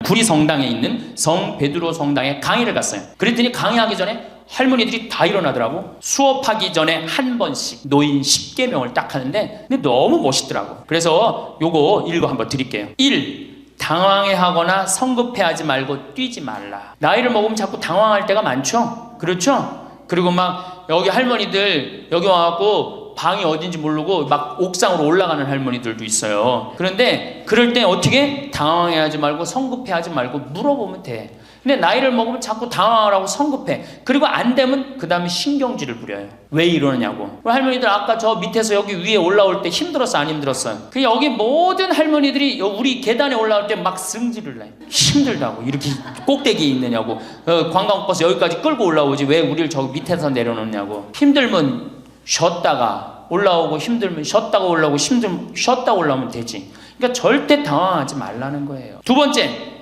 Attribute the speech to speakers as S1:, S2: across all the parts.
S1: 구리 성당에 있는 성 베드로 성당에 강의를 갔어요. 그랬더니 강의하기 전에 할머니들이 다 일어나더라고. 수업하기 전에 한 번씩 노인 10계명을 딱 하는데 근데 너무 멋있더라고. 그래서 요거 읽어 한번 드릴게요. 1. 당황해하거나 성급해하지 말고 뛰지 말라. 나이를 먹으면 자꾸 당황할 때가 많죠? 그렇죠? 그리고 막 여기 할머니들 여기 와갖고 방이 어딘지 모르고 막 옥상으로 올라가는 할머니들도 있어요. 그런데 그럴 때 어떻게? 당황해하지 말고 성급해하지 말고 물어보면 돼. 근데 나이를 먹으면 자꾸 당황하라고 성급해. 그리고 안 되면 그 다음에 신경질을 부려요. 왜 이러느냐고. 할머니들 아까 저 밑에서 여기 위에 올라올 때 힘들었어 안 힘들었어요? 그 여기 모든 할머니들이 우리 계단에 올라올 때 막 승질을 내. 힘들다고. 이렇게 꼭대기에 있느냐고. 관광버스 여기까지 끌고 올라오지 왜 우리를 저기 밑에서 내려놓냐고. 힘들면 쉬었다가 올라오고 힘들면 쉬었다가 올라오고 힘들면 쉬었다 올라오면 되지. 그러니까 절대 당황하지 말라는 거예요. 두 번째,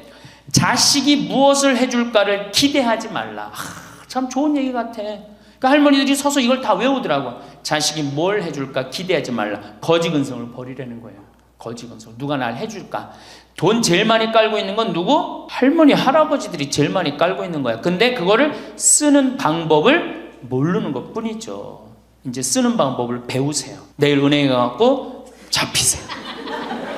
S1: 자식이 무엇을 해줄까를 기대하지 말라. 참 좋은 얘기 같아. 그러니까 할머니들이 서서 이걸 다 외우더라고. 자식이 뭘 해줄까 기대하지 말라. 거지근성을 버리라는 거예요. 거지근성. 누가 날 해줄까. 돈 제일 많이 깔고 있는 건 누구? 할머니 할아버지들이 제일 많이 깔고 있는 거야. 근데 그거를 쓰는 방법을 모르는 것 뿐이죠. 이제 쓰는 방법을 배우세요. 내일 은행에 가갖고 잡히세요.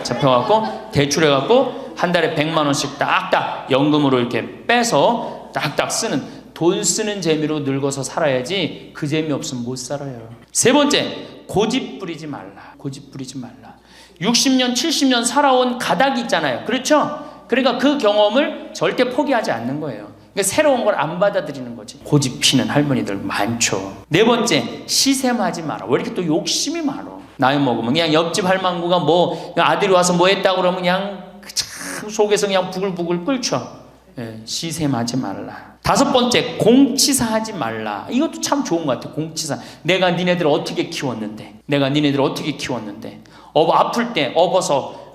S1: 잡혀갖고 대출해갖고 한 달에 100만 원씩 딱딱 연금으로 이렇게 빼서 딱딱 쓰는, 돈 쓰는 재미로 늙어서 살아야지 그 재미 없으면 못 살아요. 세 번째, 고집 부리지 말라. 고집 부리지 말라. 60년 70년 살아온 가닥이 있잖아요. 그렇죠? 그러니까 그 경험을 절대 포기하지 않는 거예요. 그러니까 새로운 걸 안 받아들이는 거지. 고집 피는 할머니들 많죠. 네 번째, 시샘하지 마라. 왜 이렇게 또 욕심이 많아. 나이 먹으면 그냥 옆집 할망구가 뭐 아들이 와서 뭐 했다고 그러면 그냥 참 속에서 그냥 부글부글 끓죠. 예, 시샘하지 말라. 다섯 번째, 공치사하지 말라. 이것도 참 좋은 것 같아. 공치사. 내가 니네들 어떻게 키웠는데, 내가 니네들 어떻게 키웠는데, 아플 때 업어서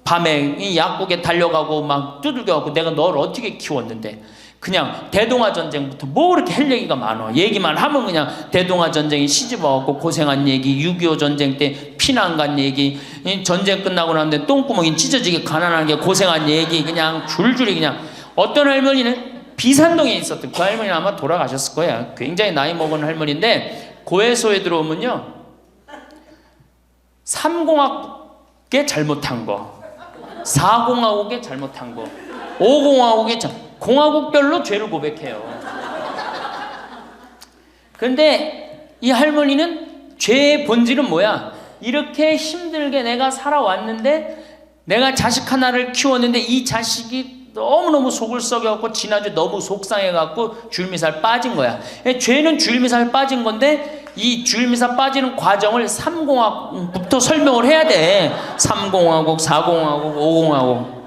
S1: 밤에 이 약국에 달려가고 막 두들겨갖고 내가 너를 어떻게 키웠는데. 그냥 대동아 전쟁부터 뭐 이렇게 할 얘기가 많아. 얘기만 하면 그냥 대동아 전쟁에 시집와갖고 고생한 얘기, 6.25 전쟁 때 피난 간 얘기, 전쟁 끝나고 나는데 똥구멍이 찢어지게 가난하게 고생한 얘기, 그냥 줄줄이 그냥. 어떤 할머니는 비산동에 있었던 그 할머니는 아마 돌아가셨을 거야. 굉장히 나이 먹은 할머니인데 고해소에 들어오면요 3공학에 잘못한 거, 4공화국에 잘못한 거, 5공화국에 공화국별로 죄를 고백해요. 그런데 이 할머니는 죄의 본질은 뭐야? 이렇게 힘들게 내가 살아왔는데, 내가 자식 하나를 키웠는데 이 자식이 너무너무 속을 썩여갖고 지난주에 너무 속상해갖고 줄미살 빠진 거야. 죄는 줄미살 빠진 건데 이 줄미살 빠지는 과정을 3공화국부터 설명을 해야 돼. 3공화국, 4공화국, 5공화국.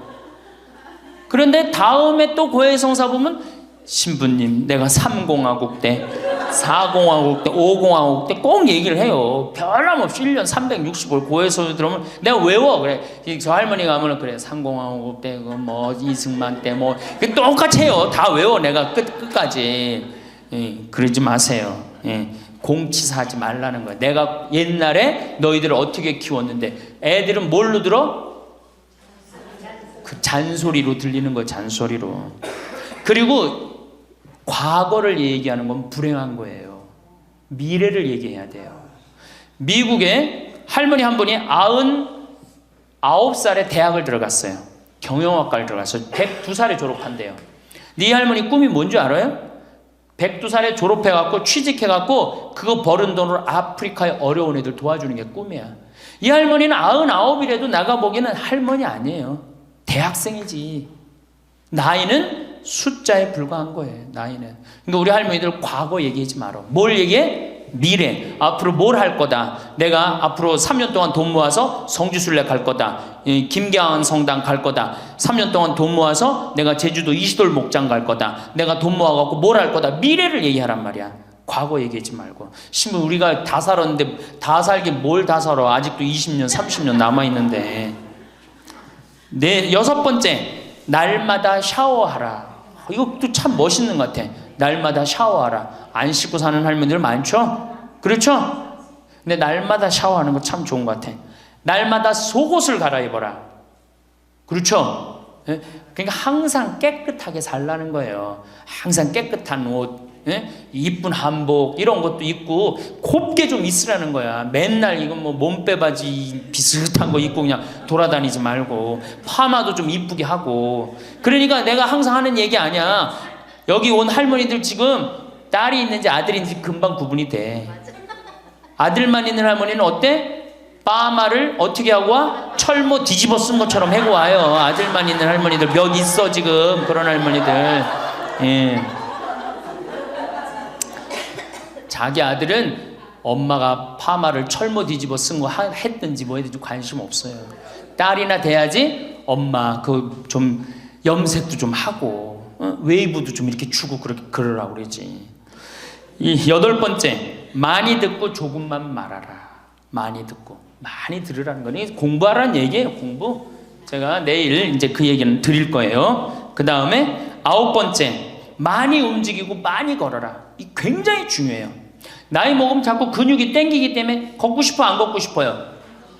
S1: 그런데 다음에 또 고해성사 보면 신부님 내가 3공화국 때 4공화국 때 5공화국 때 꼭 얘기를 해요. 변함없이 1년 365일 고해성사 들어오면 내가 외워. 그래 저 할머니가 하면 그래 3공화국 때 뭐 이승만 때 뭐 똑같이 해요. 다 외워 내가 끝까지. 예, 그러지 마세요. 예, 공치사하지 말라는 거야. 내가 옛날에 너희들을 어떻게 키웠는데. 애들은 뭘로 들어? 그 잔소리로 들리는 거예요. 잔소리로. 그리고 과거를 얘기하는 건 불행한 거예요. 미래를 얘기해야 돼요. 미국에 할머니 한 분이 99살에 대학을 들어갔어요. 경영학과를 들어갔어요. 102살에 졸업한대요. 네 할머니 꿈이 뭔지 알아요? 102살에 졸업해갖고 취직해갖고 그거 버는 돈으로 아프리카의 어려운 애들 도와주는 게 꿈이야. 이 할머니는 99이라도 나가보기에는 할머니 아니에요. 대학생이지. 나이는 숫자에 불과한 거예요. 나이는. 그러니까 우리 할머니들 과거 얘기하지 말아. 뭘 얘기해? 미래. 앞으로 뭘 할 거다. 내가 앞으로 3년 동안 돈 모아서 성지순례 갈 거다. 김계한 성당 갈 거다. 3년 동안 돈 모아서 내가 제주도 이시돌 목장 갈 거다. 내가 돈 모아갖고 뭘 할 거다. 미래를 얘기하란 말이야. 과거 얘기하지 말고. 심지어 우리가 다 살았는데 다 살게 뭘 다 살아. 아직도 20년 30년 남아있는데. 네, 여섯 번째, 날마다 샤워하라. 이것도 참 멋있는 것 같아. 날마다 샤워하라. 안 씻고 사는 할머니들 많죠? 그렇죠? 근데 날마다 샤워하는 거 참 좋은 것 같아. 날마다 속옷을 갈아입어라. 그렇죠? 그러니까 항상 깨끗하게 살라는 거예요. 항상 깨끗한 옷, 이쁜 한복 이런 것도 입고 곱게 좀 있으라는 거야. 맨날 이건 뭐 몸빼바지 비슷한 거 입고 그냥 돌아다니지 말고 파마도 좀 이쁘게 하고. 그러니까 내가 항상 하는 얘기 아니야. 여기 온 할머니들 지금 딸이 있는지 아들이 있는지 금방 구분이 돼. 아들만 있는 할머니는 어때? 파마를 어떻게 하고 와? 철모 뒤집어 쓴 것처럼 해고 와요. 아들만 있는 할머니들 몇 있어 지금 그런 할머니들. 예. 자기 아들은 엄마가 파마를 철모 뒤집어 쓴 거 했든지 뭐 했든지 관심 없어요. 딸이나 돼야지 엄마 그 좀 염색도 좀 하고 웨이브도 좀 이렇게 주고 그러라고 그러지. 이 8번째, 많이 듣고 조금만 말하라. 많이 듣고 많이 들으라는 거니 공부하라는 얘기예요. 공부. 제가 내일 이제 그 얘기는 드릴 거예요. 그 다음에 9번째, 많이 움직이고 많이 걸어라. 이 굉장히 중요해요. 나이 먹으면 자꾸 근육이 땡기기 때문에 걷고 싶어 안 걷고 싶어요?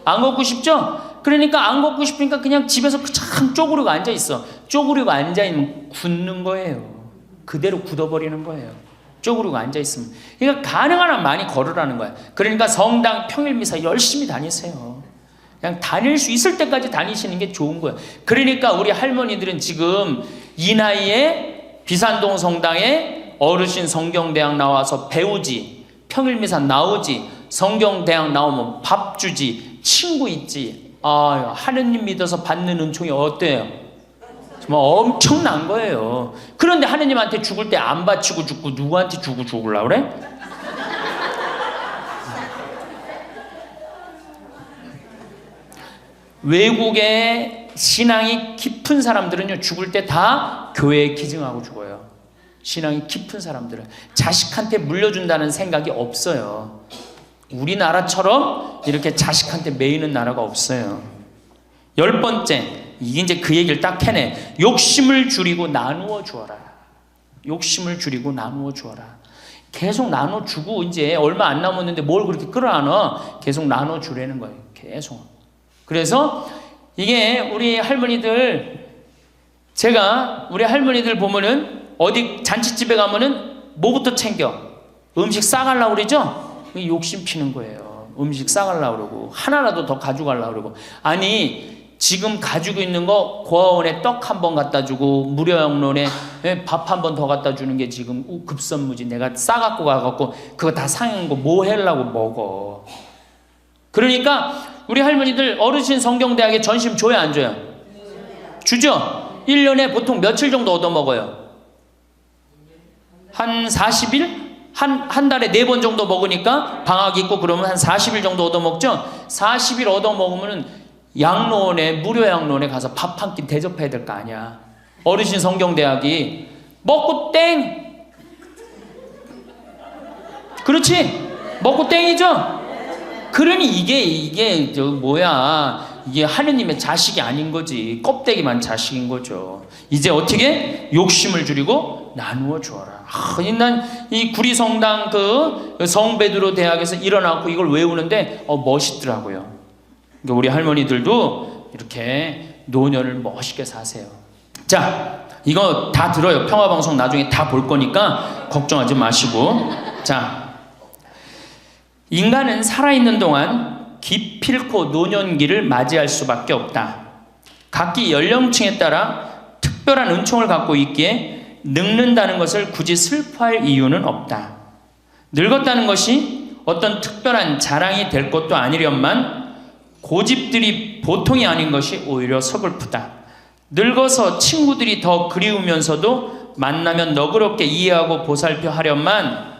S1: 안 걷고 싶죠? 그러니까 안 걷고 싶으니까 그냥 집에서 참 쪼그리고 앉아있어. 쪼그리고 앉아있으면 굳는 거예요. 그대로 굳어버리는 거예요. 쪼그리고 앉아있으면. 그러니까 가능한 한 많이 걸으라는 거야. 그러니까 성당 평일미사 열심히 다니세요. 그냥 다닐 수 있을 때까지 다니시는 게 좋은 거예요. 그러니까 우리 할머니들은 지금 이 나이에 비산동 성당에 어르신 성경대학 나와서 배우지, 평일미사 나오지, 성경대학 나오면 밥 주지, 친구 있지. 아, 하느님 믿어서 받는 은총이 어때요? 정말 엄청난 거예요. 그런데 하느님한테 죽을 때 안 바치고 죽고 누구한테 주고 죽으려고 그래? 외국의 신앙이 깊은 사람들은요, 죽을 때 다 교회에 기증하고 죽어요. 신앙이 깊은 사람들은 자식한테 물려준다는 생각이 없어요. 우리나라처럼 이렇게 자식한테 매이는 나라가 없어요. 10번째, 이게 이제 그 얘기를 딱 해내. 욕심을 줄이고 나누어 주어라. 욕심을 줄이고 나누어 주어라. 계속 나눠 주고 이제 얼마 안 남았는데 뭘 그렇게 끌어안아? 계속 나눠 주라는 거예요. 계속. 그래서 이게 우리 할머니들, 제가 우리 할머니들 보면은 어디 잔치집에 가면은 뭐부터 챙겨? 음식 싸가려고 그러죠? 욕심 피는 거예요. 음식 싸가려고 그러고 하나라도 더 가져가려고 그러고. 아니 지금 가지고 있는 거 고아원에 떡 한 번 갖다 주고 무료양론에 밥 한 번 더 갖다 주는 게 지금 급선무지. 내가 싸갖고 가갖고 그거 다 상한 거 뭐 하려고 먹어. 그러니까 우리 할머니들 어르신 성경대학에 전심 줘야 안 줘요? 주죠? 1년에 보통 며칠 정도 얻어먹어요? 한 40일? 한 달에 4번 정도 먹으니까 방학 있고 그러면 한 40일 정도 얻어먹죠? 40일 얻어먹으면 양로원에, 무료 양로원에 가서 밥 한 끼 대접해야 될 거 아니야. 어르신 성경대학이 먹고 땡! 그렇지? 먹고 땡이죠? 그러니 이게 이게 하느님의 자식이 아닌 거지. 껍데기만 자식인 거죠. 이제 어떻게? 욕심을 줄이고 나누어 주어라. 난 이 구리성당 그 성베드로 대학에서 일어나고 이걸 외우는데 멋있더라고요. 그러니까 우리 할머니들도 이렇게 노년을 멋있게 사세요. 자, 이거 다 들어요. 평화방송 나중에 다 볼 거니까 걱정하지 마시고. 자, 인간은 살아있는 동안 기필코 노년기를 맞이할 수밖에 없다. 각기 연령층에 따라 특별한 은총을 갖고 있기에 늙는다는 것을 굳이 슬퍼할 이유는 없다. 늙었다는 것이 어떤 특별한 자랑이 될 것도 아니련만 고집들이 보통이 아닌 것이 오히려 서글프다. 늙어서 친구들이 더 그리우면서도 만나면 너그럽게 이해하고 보살펴 하련만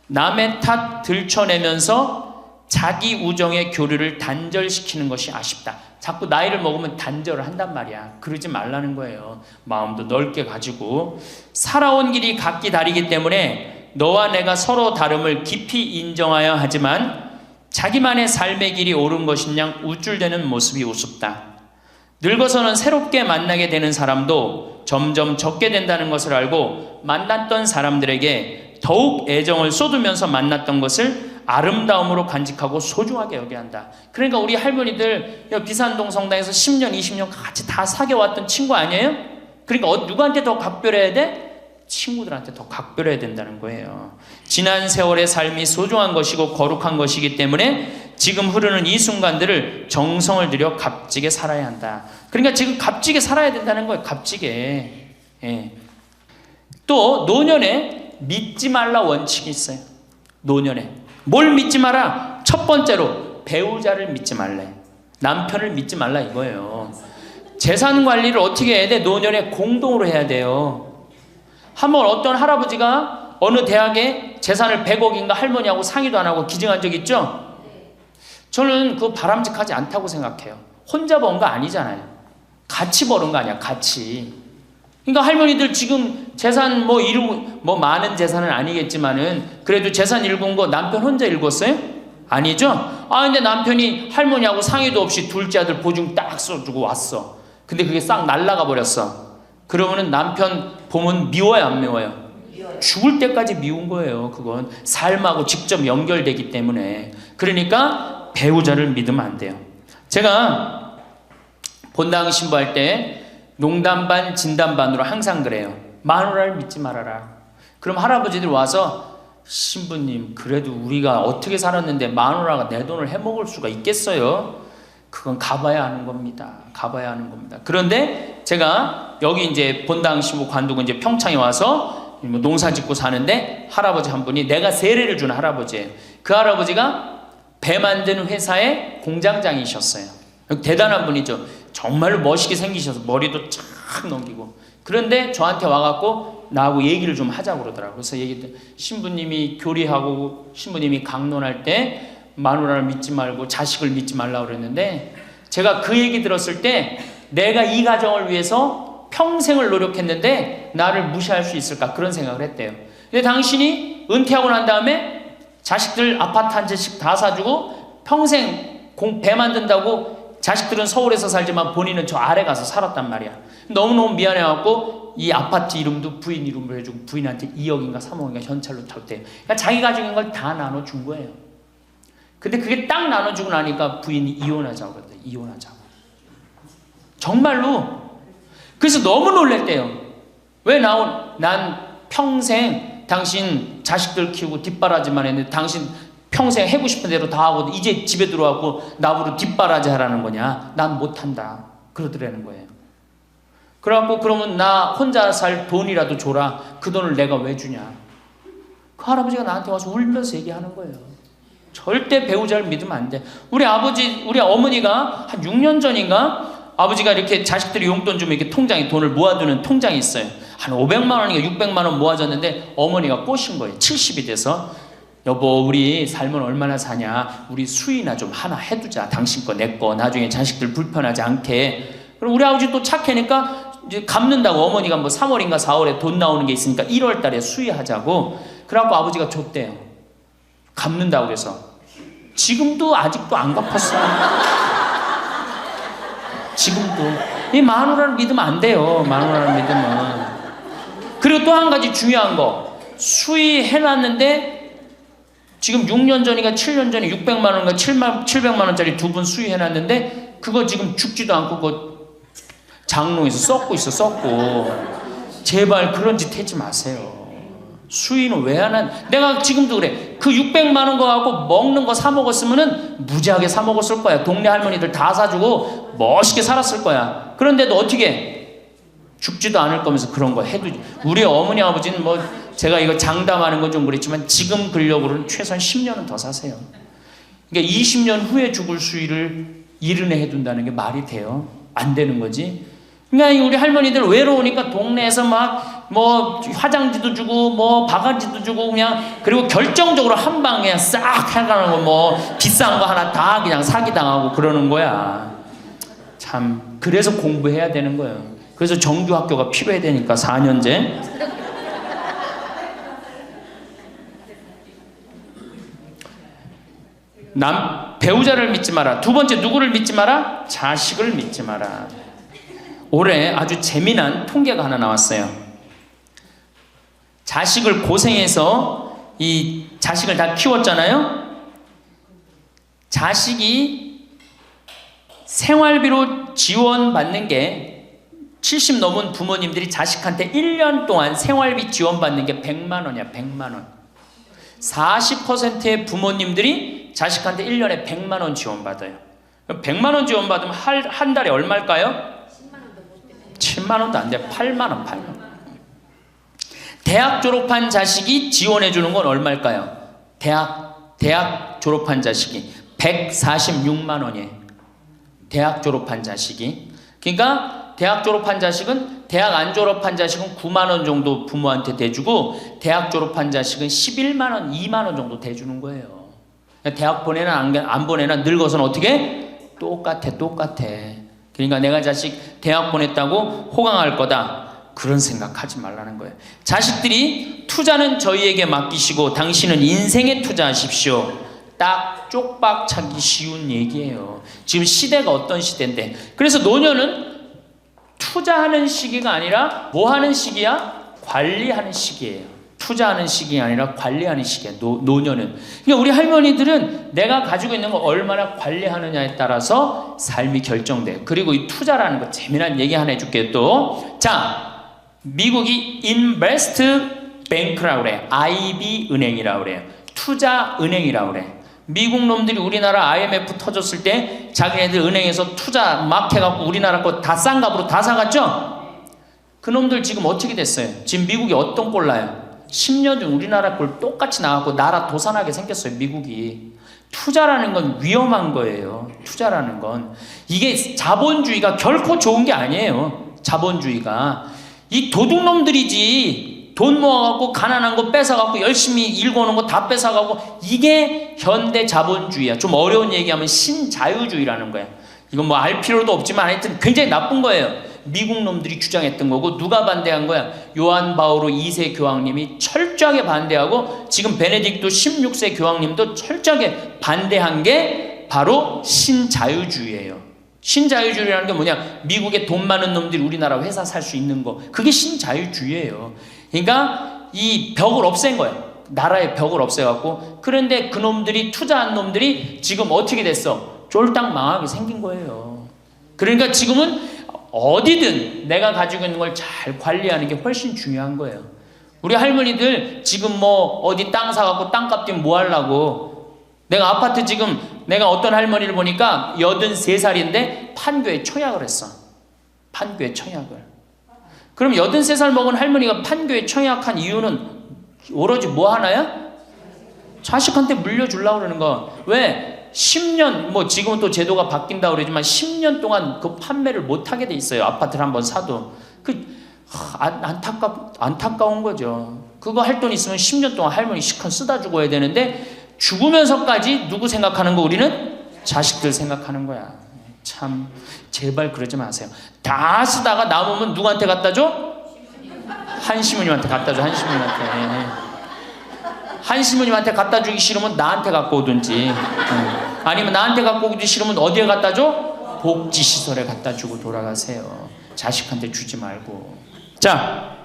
S1: 남의 탓 들춰내면서 자기 우정의 교류를 단절시키는 것이 아쉽다. 자꾸 나이를 먹으면 단절을 한단 말이야. 그러지 말라는 거예요. 마음도 넓게 가지고. 살아온 길이 각기 다르기 때문에 너와 내가 서로 다름을 깊이 인정하여야 하지만 자기만의 삶의 길이 옳은 것인 양 우쭐대는 모습이 우습다. 늙어서는 새롭게 만나게 되는 사람도 점점 적게 된다는 것을 알고 만났던 사람들에게 더욱 애정을 쏟으면서 만났던 것을 아름다움으로 간직하고 소중하게 여겨야 한다. 그러니까 우리 할머니들 비산동 성당에서 10년, 20년 같이 다 사귀어왔던 친구 아니에요? 그러니까 누구한테 더 각별해야 돼? 친구들한테 더 각별해야 된다는 거예요. 지난 세월의 삶이 소중한 것이고 거룩한 것이기 때문에 지금 흐르는 이 순간들을 정성을 들여 값지게 살아야 한다. 그러니까 지금 값지게 살아야 된다는 거예요. 값지게. 예. 또 노년에 믿지 말라 원칙이 있어요. 노년에 뭘 믿지 마라? 첫 번째로 배우자를 믿지 말래. 남편을 믿지 말라 이거예요. 재산 관리를 어떻게 해야 돼? 노년에 공동으로 해야 돼요. 한번 어떤 할아버지가 어느 대학에 재산을 100억인가 할머니하고 상의도 안 하고 기증한 적 있죠? 저는 그거 바람직하지 않다고 생각해요. 혼자 번 거 아니잖아요. 같이 버는 거 아니야, 같이. 그러니까 할머니들 지금 재산 많은 재산은 아니겠지만은 그래도 재산 읽은 거 남편 혼자 읽었어요? 아니죠? 근데 남편이 할머니하고 상의도 없이 둘째 아들 보증 딱 써주고 왔어. 근데 그게 싹 날라가 버렸어. 그러면은 남편 보면 미워요, 안 미워요? 죽을 때까지 미운 거예요. 그건 삶하고 직접 연결되기 때문에. 그러니까 배우자를 믿으면 안 돼요. 제가 본당 신부할 때 농담 반 진담 반으로 항상 그래요. 마누라를 믿지 말아라. 그럼 할아버지들 와서 신부님 그래도 우리가 어떻게 살았는데 마누라가 내 돈을 해먹을 수가 있겠어요? 그건 가봐야 하는 겁니다. 가봐야 하는 겁니다. 그런데 제가 여기 이제 본당 신부 관두고 이제 평창에 와서 농사 짓고 사는데 할아버지 한 분이 내가 세례를 준 할아버지예요. 그 할아버지가 배 만드는 회사의 공장장이셨어요. 대단한 분이죠. 정말로 멋있게 생기셔서 머리도 쫙 넘기고. 그런데 저한테 와갖고 나하고 얘기를 좀 하자고 그러더라고요. 그래서 얘기했더니 신부님이 교리하고 신부님이 강론할 때 마누라를 믿지 말고 자식을 믿지 말라고 그랬는데 제가 그 얘기 들었을 때 내가 이 가정을 위해서 평생을 노력했는데 나를 무시할 수 있을까 그런 생각을 했대요. 근데 당신이 은퇴하고 난 다음에 자식들 아파트 한 채씩 다 사주고 평생 배 만든다고 자식들은 서울에서 살지만 본인은 저 아래 가서 살았단 말이야. 너무너무 미안해갖고 이 아파트 이름도 부인 이름으로 해주고 부인한테 2억인가 3억인가 현찰로 줬대요. 그러니까 자기 가족인 걸 다 나눠준 거예요. 근데 그게 딱 나눠주고 나니까 부인이 이혼하자고 그랬대요. 이혼하자고. 정말로. 그래서 너무 놀랬대요. 왜 난 평생 당신 자식들 키우고 뒷바라지만 했는데 당신 평생 해고 싶은 대로 다 하고 이제 집에 들어와고 나보고 뒷바라지 하라는 거냐? 난 못한다. 그러더라는 거예요. 그래갖고 그러면 나 혼자 살 돈이라도 줘라. 그 돈을 내가 왜 주냐? 그 할아버지가 나한테 와서 울면서 얘기하는 거예요. 절대 배우자를 믿으면 안 돼. 우리 어머니가 한 6년 전인가 아버지가 이렇게 자식들이 용돈 주면 이렇게 통장에 돈을 모아두는 통장이 있어요. 한 500만 원인가 600만 원 모아졌는데 어머니가 꼬신 거예요. 70이 돼서 여보 우리 살면 얼마나 사냐. 우리 수의나 좀 하나 해두자. 당신 거 내 거 나중에 자식들 불편하지 않게. 그럼 우리 아버지 또 착하니까 이제 갚는다고 어머니가 뭐 3월인가 4월에 돈 나오는 게 있으니까 1월 달에 수의하자고. 그래갖고 아버지가 줬대요. 갚는다고 그래서. 지금도 아직도 안 갚았어요. 지금도. 이 마누라를 믿으면 안 돼요. 마누라를 믿으면. 그리고 또 한 가지 중요한 거. 수의해놨는데 지금 6년 전인가 7년 전에 600만 원인가 700만 원짜리 두 분 수의해놨는데 그거 지금 죽지도 않고 그거 장롱에서 썩고 있어. 썩고. 제발 그런 짓 하지 마세요. 수의는 왜 안 한? 내가 지금도 그래. 그 600만 원 거 갖고 먹는 거 사 먹었으면은 무지하게 사 먹었을 거야. 동네 할머니들 다 사주고 멋있게 살았을 거야. 그런데도 어떻게 죽지도 않을 거면서 그런 거 해도. 우리 어머니 아버지는 뭐 제가 이거 장담하는 건 좀 그렇지만 지금 근력으로는 최소한 10년은 더 사세요. 그러니까 20년 후에 죽을 수의를 이른해 해둔다는 게 말이 돼요? 안 되는 거지. 그러니까 우리 할머니들 외로우니까 동네에서 막 뭐 화장지도 주고 뭐 바가지도 주고 그냥 그리고 결정적으로 한 방에 그냥 싹 해가는 거 뭐 비싼 거 하나 다 그냥 사기당하고 그러는 거야. 참 그래서 공부해야 되는 거예요. 그래서 정규 학교가 필요해야 되니까 4년제. 배우자를 믿지 마라. 두 번째 누구를 믿지 마라? 자식을 믿지 마라. 올해 아주 재미난 통계가 하나 나왔어요. 자식을 고생해서 이 자식을 다 키웠잖아요. 자식이 생활비로 지원받는 게 70 넘은 부모님들이 자식한테 1년 동안 생활비 지원받는 게 100만 원이야. 100만 원. 40%의 부모님들이 자식한테 1년에 100만 원 지원받아요. 100만 원 지원받으면 한 달에 얼마일까요? 7만 원도 안 돼. 8만 원, 8만 원. 대학 졸업한 자식이 지원해 주는 건 얼마일까요? 대학 졸업한 자식이 146만 원이에요. 대학 졸업한 자식이. 그러니까 대학 졸업한 자식은, 대학 안 졸업한 자식은 9만 원 정도 부모한테 대주고, 대학 졸업한 자식은 11만 원, 2만 원 정도 대주는 거예요. 대학 보내나 안 보내나 늙어서는 어떻게? 똑같아. 그러니까 내가 자식 대학 보냈다고 호강할 거다, 그런 생각하지 말라는 거예요. 자식들이 투자는 저희에게 맡기시고 당신은 인생에 투자하십시오. 딱 쪽박 차기 쉬운 얘기예요. 지금 시대가 어떤 시대인데. 그래서 노년은 투자하는 시기가 아니라 뭐 하는 시기야? 관리하는 시기예요. 투자하는 시기가 아니라 관리하는 시기야. 노년은. 그러니까 우리 할머니들은 내가 가지고 있는 걸 얼마나 관리하느냐에 따라서 삶이 결정돼요. 그리고 이 투자라는 거 재미난 얘기 하나 해줄게요. 또 자, 미국이 인베스트 뱅크라고 그래요. IB 은행이라고 그래요. 투자 은행이라고 그래요. 미국 놈들이 우리나라 IMF 터졌을 때 자기네들 은행에서 투자 막 해갖고 우리나라 거 다 싼 값으로 다 사갔죠? 그 놈들 지금 어떻게 됐어요? 지금 미국이 어떤 꼴 나요? 10년 전 우리나라 꼴 똑같이 나갖고 나라 도산하게 생겼어요. 미국이. 투자라는 건 위험한 거예요. 투자라는 건. 이게 자본주의가 결코 좋은 게 아니에요. 자본주의가. 이 도둑놈들이지. 돈 모아갖고 가난한 거 뺏어갖고 열심히 일궈놓은 거 다 뺏어가고, 이게 현대 자본주의야. 좀 어려운 얘기하면 신자유주의라는 거야. 이건 뭐 알 필요도 없지만 하여튼 굉장히 나쁜 거예요. 미국 놈들이 주장했던 거고. 누가 반대한 거야? 요한 바오로 2세 교황님이 철저하게 반대하고, 지금 베네딕토 16세 교황님도 철저하게 반대한 게 바로 신자유주의예요. 신자유주의라는 게 뭐냐? 미국에 돈 많은 놈들이 우리나라 회사 살 수 있는 거. 그게 신자유주의예요. 그러니까 이 벽을 없앤 거예요. 나라의 벽을 없애갖고. 그런데 그 놈들이, 투자한 놈들이 지금 어떻게 됐어? 쫄딱 망하게 생긴 거예요. 그러니까 지금은 어디든 내가 가지고 있는 걸 잘 관리하는 게 훨씬 중요한 거예요. 우리 할머니들 지금 뭐 어디 땅 사갖고 땅값 뛰면 뭐 하려고. 내가 아파트 지금, 내가 어떤 할머니를 보니까 83살인데 판교에 청약을 했어. 판교에 청약을. 그럼 83살 먹은 할머니가 판교에 청약한 이유는 오로지 뭐 하나야? 자식한테 물려주려고 그러는 거. 왜? 10년, 뭐 지금은 또 제도가 바뀐다고 그러지만 10년 동안 그 판매를 못하게 돼 있어요. 아파트를 한번 사도. 안타까운 거죠. 그거 할 돈 있으면 10년 동안 할머니 시큰 쓰다 죽어야 되는데, 죽으면서까지 누구 생각하는 거? 우리는 자식들 생각하는 거야. 참 제발 그러지 마세요. 다 쓰다가 남으면 누구한테 갖다 줘? 한시모님한테 갖다 줘. 한시모님한테 갖다 주기 싫으면 나한테 갖고 오든지, 아니면 나한테 갖고 오기 싫으면 어디에 갖다 줘? 복지시설에 갖다 주고 돌아가세요. 자식한테 주지 말고. 자,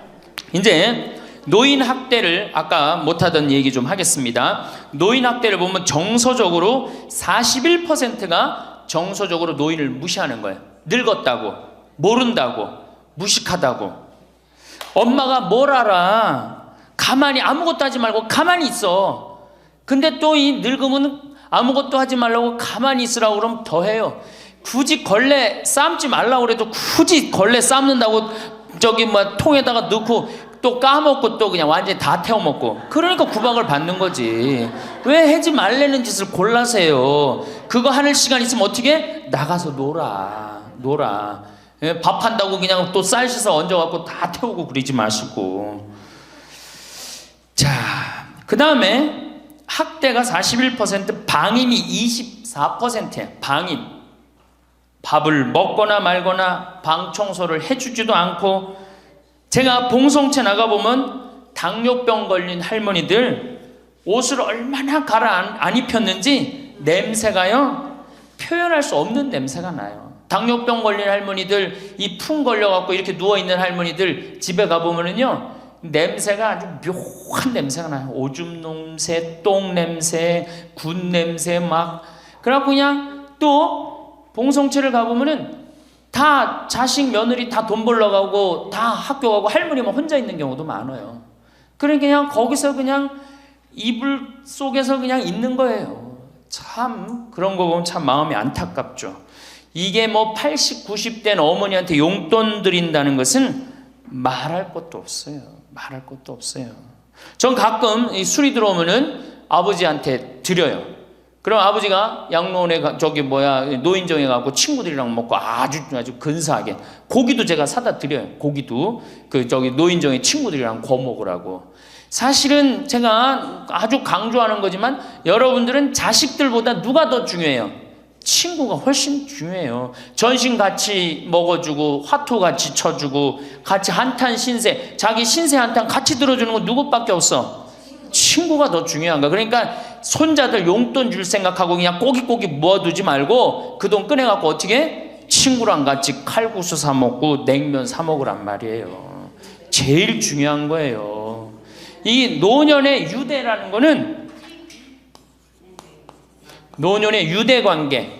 S1: 이제 노인 학대를 아까 못하던 얘기 좀 하겠습니다. 노인 학대를 보면 정서적으로 41%가 정서적으로 노인을 무시하는 거예요. 늙었다고, 모른다고, 무식하다고. 엄마가 뭘 알아. 가만히 아무것도 하지 말고 가만히 있어. 근데 또 이 늙으면 아무것도 하지 말라고 가만히 있으라고 그러면 더 해요. 굳이 걸레 삶지 말라고 그래도 굳이 걸레 삶는다고 저기 뭐 통에다가 넣고 또 까먹고 또 그냥 완전히 다 태워먹고. 그러니까 구박을 받는 거지. 왜 하지 말라는 짓을 골라세요. 그거 하는 시간 있으면 어떻게? 나가서 놀아. 밥 한다고 그냥 또 쌀 씻어 얹어갖고 다 태우고 그러지 마시고. 자, 그 다음에 학대가 41%, 방임이 24%예요. 방임. 밥을 먹거나 말거나 방 청소를 해주지도 않고. 제가 봉송체 나가보면 당뇨병 걸린 할머니들 옷을 얼마나 갈아 안 입혔는지 냄새가요, 표현할 수 없는 냄새가 나요. 당뇨병 걸린 할머니들, 이 풍 걸려갖고 이렇게 누워있는 할머니들 집에 가보면은요, 냄새가 아주 묘한 냄새가 나요. 오줌 냄새, 똥 냄새, 군 냄새 막. 그래갖고 그냥 또 봉송체를 가보면은 다 자식 며느리 다 돈 벌러 가고 다 학교 가고 할머니만 혼자 있는 경우도 많아요. 그러니까 그냥 거기서 그냥 이불 속에서 그냥 있는 거예요. 참 그런 거 보면 참 마음이 안타깝죠. 이게 뭐 80, 90된 어머니한테 용돈 드린다는 것은 말할 것도 없어요. 말할 것도 없어요. 전 가끔 이 술이 들어오면은 아버지한테 드려요. 그럼 아버지가 양로원에 노인정에 가고 친구들이랑 먹고 아주 근사하게 고기도 제가 사다 드려요. 고기도 노인정에 친구들이랑 구워 먹으라고. 사실은 제가 아주 강조하는 거지만 여러분들은 자식들보다 누가 더 중요해요? 친구가 훨씬 중요해요. 전신 같이 먹어주고 화투 같이 쳐주고 같이 한탄 신세, 자기 신세 한탄 같이 들어주는 거 누구밖에 없어? 친구가 더 중요한 거야. 그러니까 손자들 용돈 줄 생각하고 그냥 꼬깃꼬깃 모아두지 말고 그 돈 꺼내갖고 어떻게 친구랑 같이 칼국수 사 먹고 냉면 사 먹으란 말이에요. 제일 중요한 거예요. 이 노년의 유대라는 거는 노년의 유대 관계.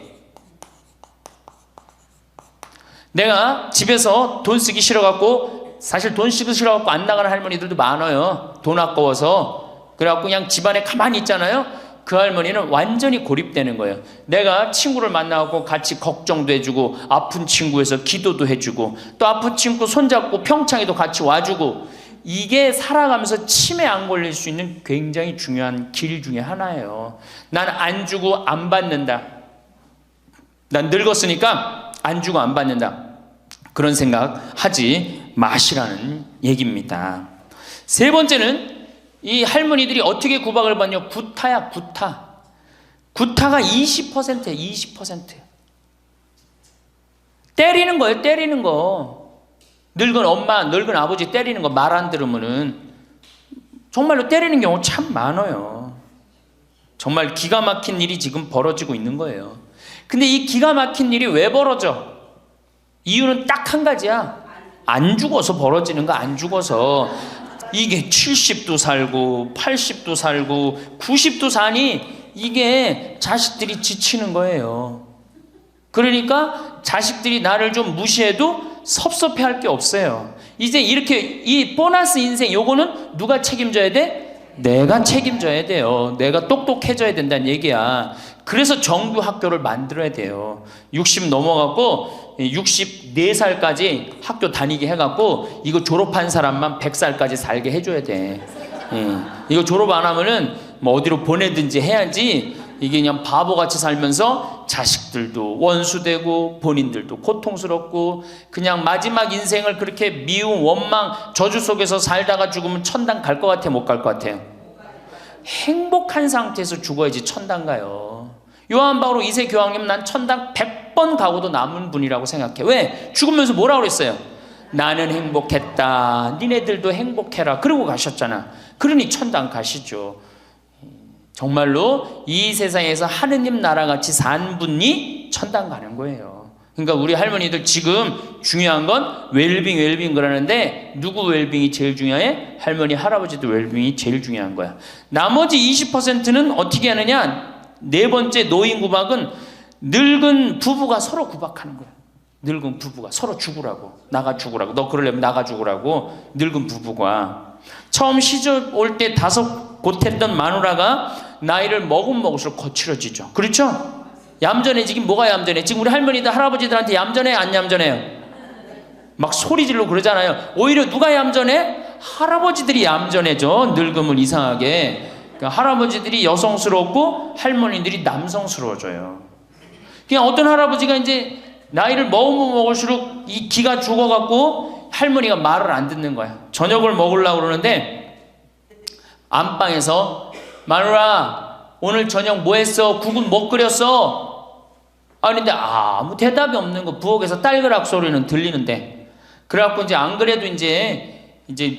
S1: 내가 집에서 돈 쓰기 싫어갖고 사실 돈 쓰기 싫어갖고 안 나가는 할머니들도 많아요. 돈 아까워서. 그래갖고 그냥 집안에 가만히 있잖아요. 그 할머니는 완전히 고립되는 거예요. 내가 친구를 만나고 같이 걱정도 해주고 아픈 친구에서 기도도 해주고 또 아픈 친구 손잡고 평창에도 같이 와주고 이게 살아가면서 치매 안 걸릴 수 있는 굉장히 중요한 길 중에 하나예요. 난 안 주고 안 받는다. 난 늙었으니까 안 주고 안 받는다. 그런 생각 하지 마시라는 얘기입니다. 세 번째는 이 할머니들이 어떻게 구박을 받냐? 구타야, 구타. 구타가 20%예요, 20%. 때리는 거예요, 때리는 거. 늙은 엄마, 늙은 아버지 때리는 거 말 안 들으면은 정말로 때리는 경우 참 많아요. 정말 기가 막힌 일이 지금 벌어지고 있는 거예요. 근데 이 기가 막힌 일이 왜 벌어져? 이유는 딱 한 가지야. 안 죽어서 벌어지는 거, 안 죽어서. 이게 70도 살고 80도 살고 90도 사니 이게 자식들이 지치는 거예요. 그러니까 자식들이 나를 좀 무시해도 섭섭해할 게 없어요. 이제 이렇게 이 보너스 인생 요거는 누가 책임져야 돼? 내가 책임져야 돼요. 내가 똑똑해져야 된다는 얘기야. 그래서 정규 학교를 만들어야 돼요. 60 넘어갖고 64살까지 학교 다니게 해갖고 이거 졸업한 사람만 100살까지 살게 해줘야 돼. 이거 졸업 안 하면은 뭐 어디로 보내든지 해야지. 이게 그냥 바보같이 살면서 자식들도 원수되고 본인들도 고통스럽고 그냥 마지막 인생을 그렇게 미움, 원망, 저주 속에서 살다가 죽으면 천당 갈 것 같아, 못 갈 것 같아요? 행복한 상태에서 죽어야지 천당 가요. 요한 바오로 2세 교황님 난 천당 100번 가고도 남은 분이라고 생각해. 왜? 죽으면서 뭐라고 그랬어요? 나는 행복했다. 니네들도 행복해라. 그러고 가셨잖아. 그러니 천당 가시죠. 정말로 이 세상에서 하느님 나라같이 산 분이 천당 가는 거예요. 그러니까 우리 할머니들 지금 중요한 건 웰빙 그러는데 누구 웰빙이 제일 중요해? 할머니 할아버지들 웰빙이 제일 중요한 거야. 나머지 20%는 어떻게 하느냐? 네 번째 노인 구박은 늙은 부부가 서로 구박하는 거야. 늙은 부부가 서로 죽으라고, 나가 죽으라고, 너 그러려면 나가 죽으라고. 늙은 부부가 처음 시집 올 때 다소 곧했던 마누라가 나이를 먹을수록 거칠어지죠. 그렇죠? 얌전해지긴 뭐가 얌전해? 지금 우리 할머니들 할아버지들한테 얌전해 안 얌전해요? 막 소리 질러 그러잖아요. 오히려 누가 얌전해? 할아버지들이 얌전해져. 늙으면 이상하게. 그러니까 할아버지들이 여성스럽고 할머니들이 남성스러워져요. 그냥 어떤 할아버지가 이제 나이를 먹으면 먹을수록 이 기가 죽어갖고 할머니가 말을 안 듣는 거야. 저녁을 먹으려고 그러는데 안방에서 마누라 오늘 저녁 뭐 했어? 국은 뭐 끓였어? 아니 근데 아무 대답이 없는 거. 부엌에서 딸그락 소리는 들리는데. 그래갖고 이제 안 그래도 이제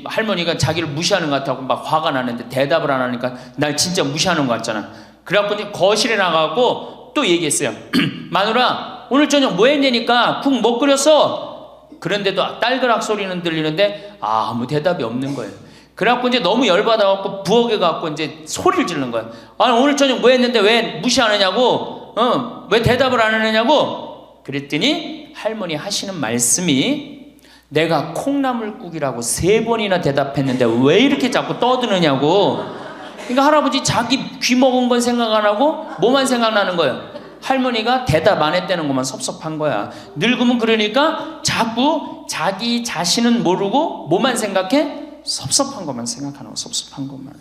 S1: 할머니가 자기를 무시하는 것 같다고 막 화가 나는데 대답을 안 하니까 날 진짜 무시하는 것 같잖아. 그래갖고 이제 거실에 나가고 또 얘기했어요. 마누라 오늘 저녁 뭐 했냐니까 국 뭐 끓였어? 그런데도 딸그락 소리는 들리는데 아무 대답이 없는 거예요. 그래갖고 이제 너무 열받아갖고 부엌에 가갖고 이제 소리를 지르는 거예요. 아니 오늘 저녁 뭐 했는데 왜 무시 안 하냐고? 왜 대답을 안 하느냐고? 그랬더니 할머니 하시는 말씀이 내가 콩나물국이라고 3번이나 대답했는데 왜 이렇게 자꾸 떠드느냐고. 그러니까 할아버지 자기 귀 먹은 건 생각 안 하고 뭐만 생각나는 거예요. 할머니가 대답 안 했다는 것만 섭섭한 거야. 늙으면 그러니까 자꾸 자기 자신은 모르고 뭐만 생각해? 섭섭한 것만 생각하는 거. 섭섭한 것만.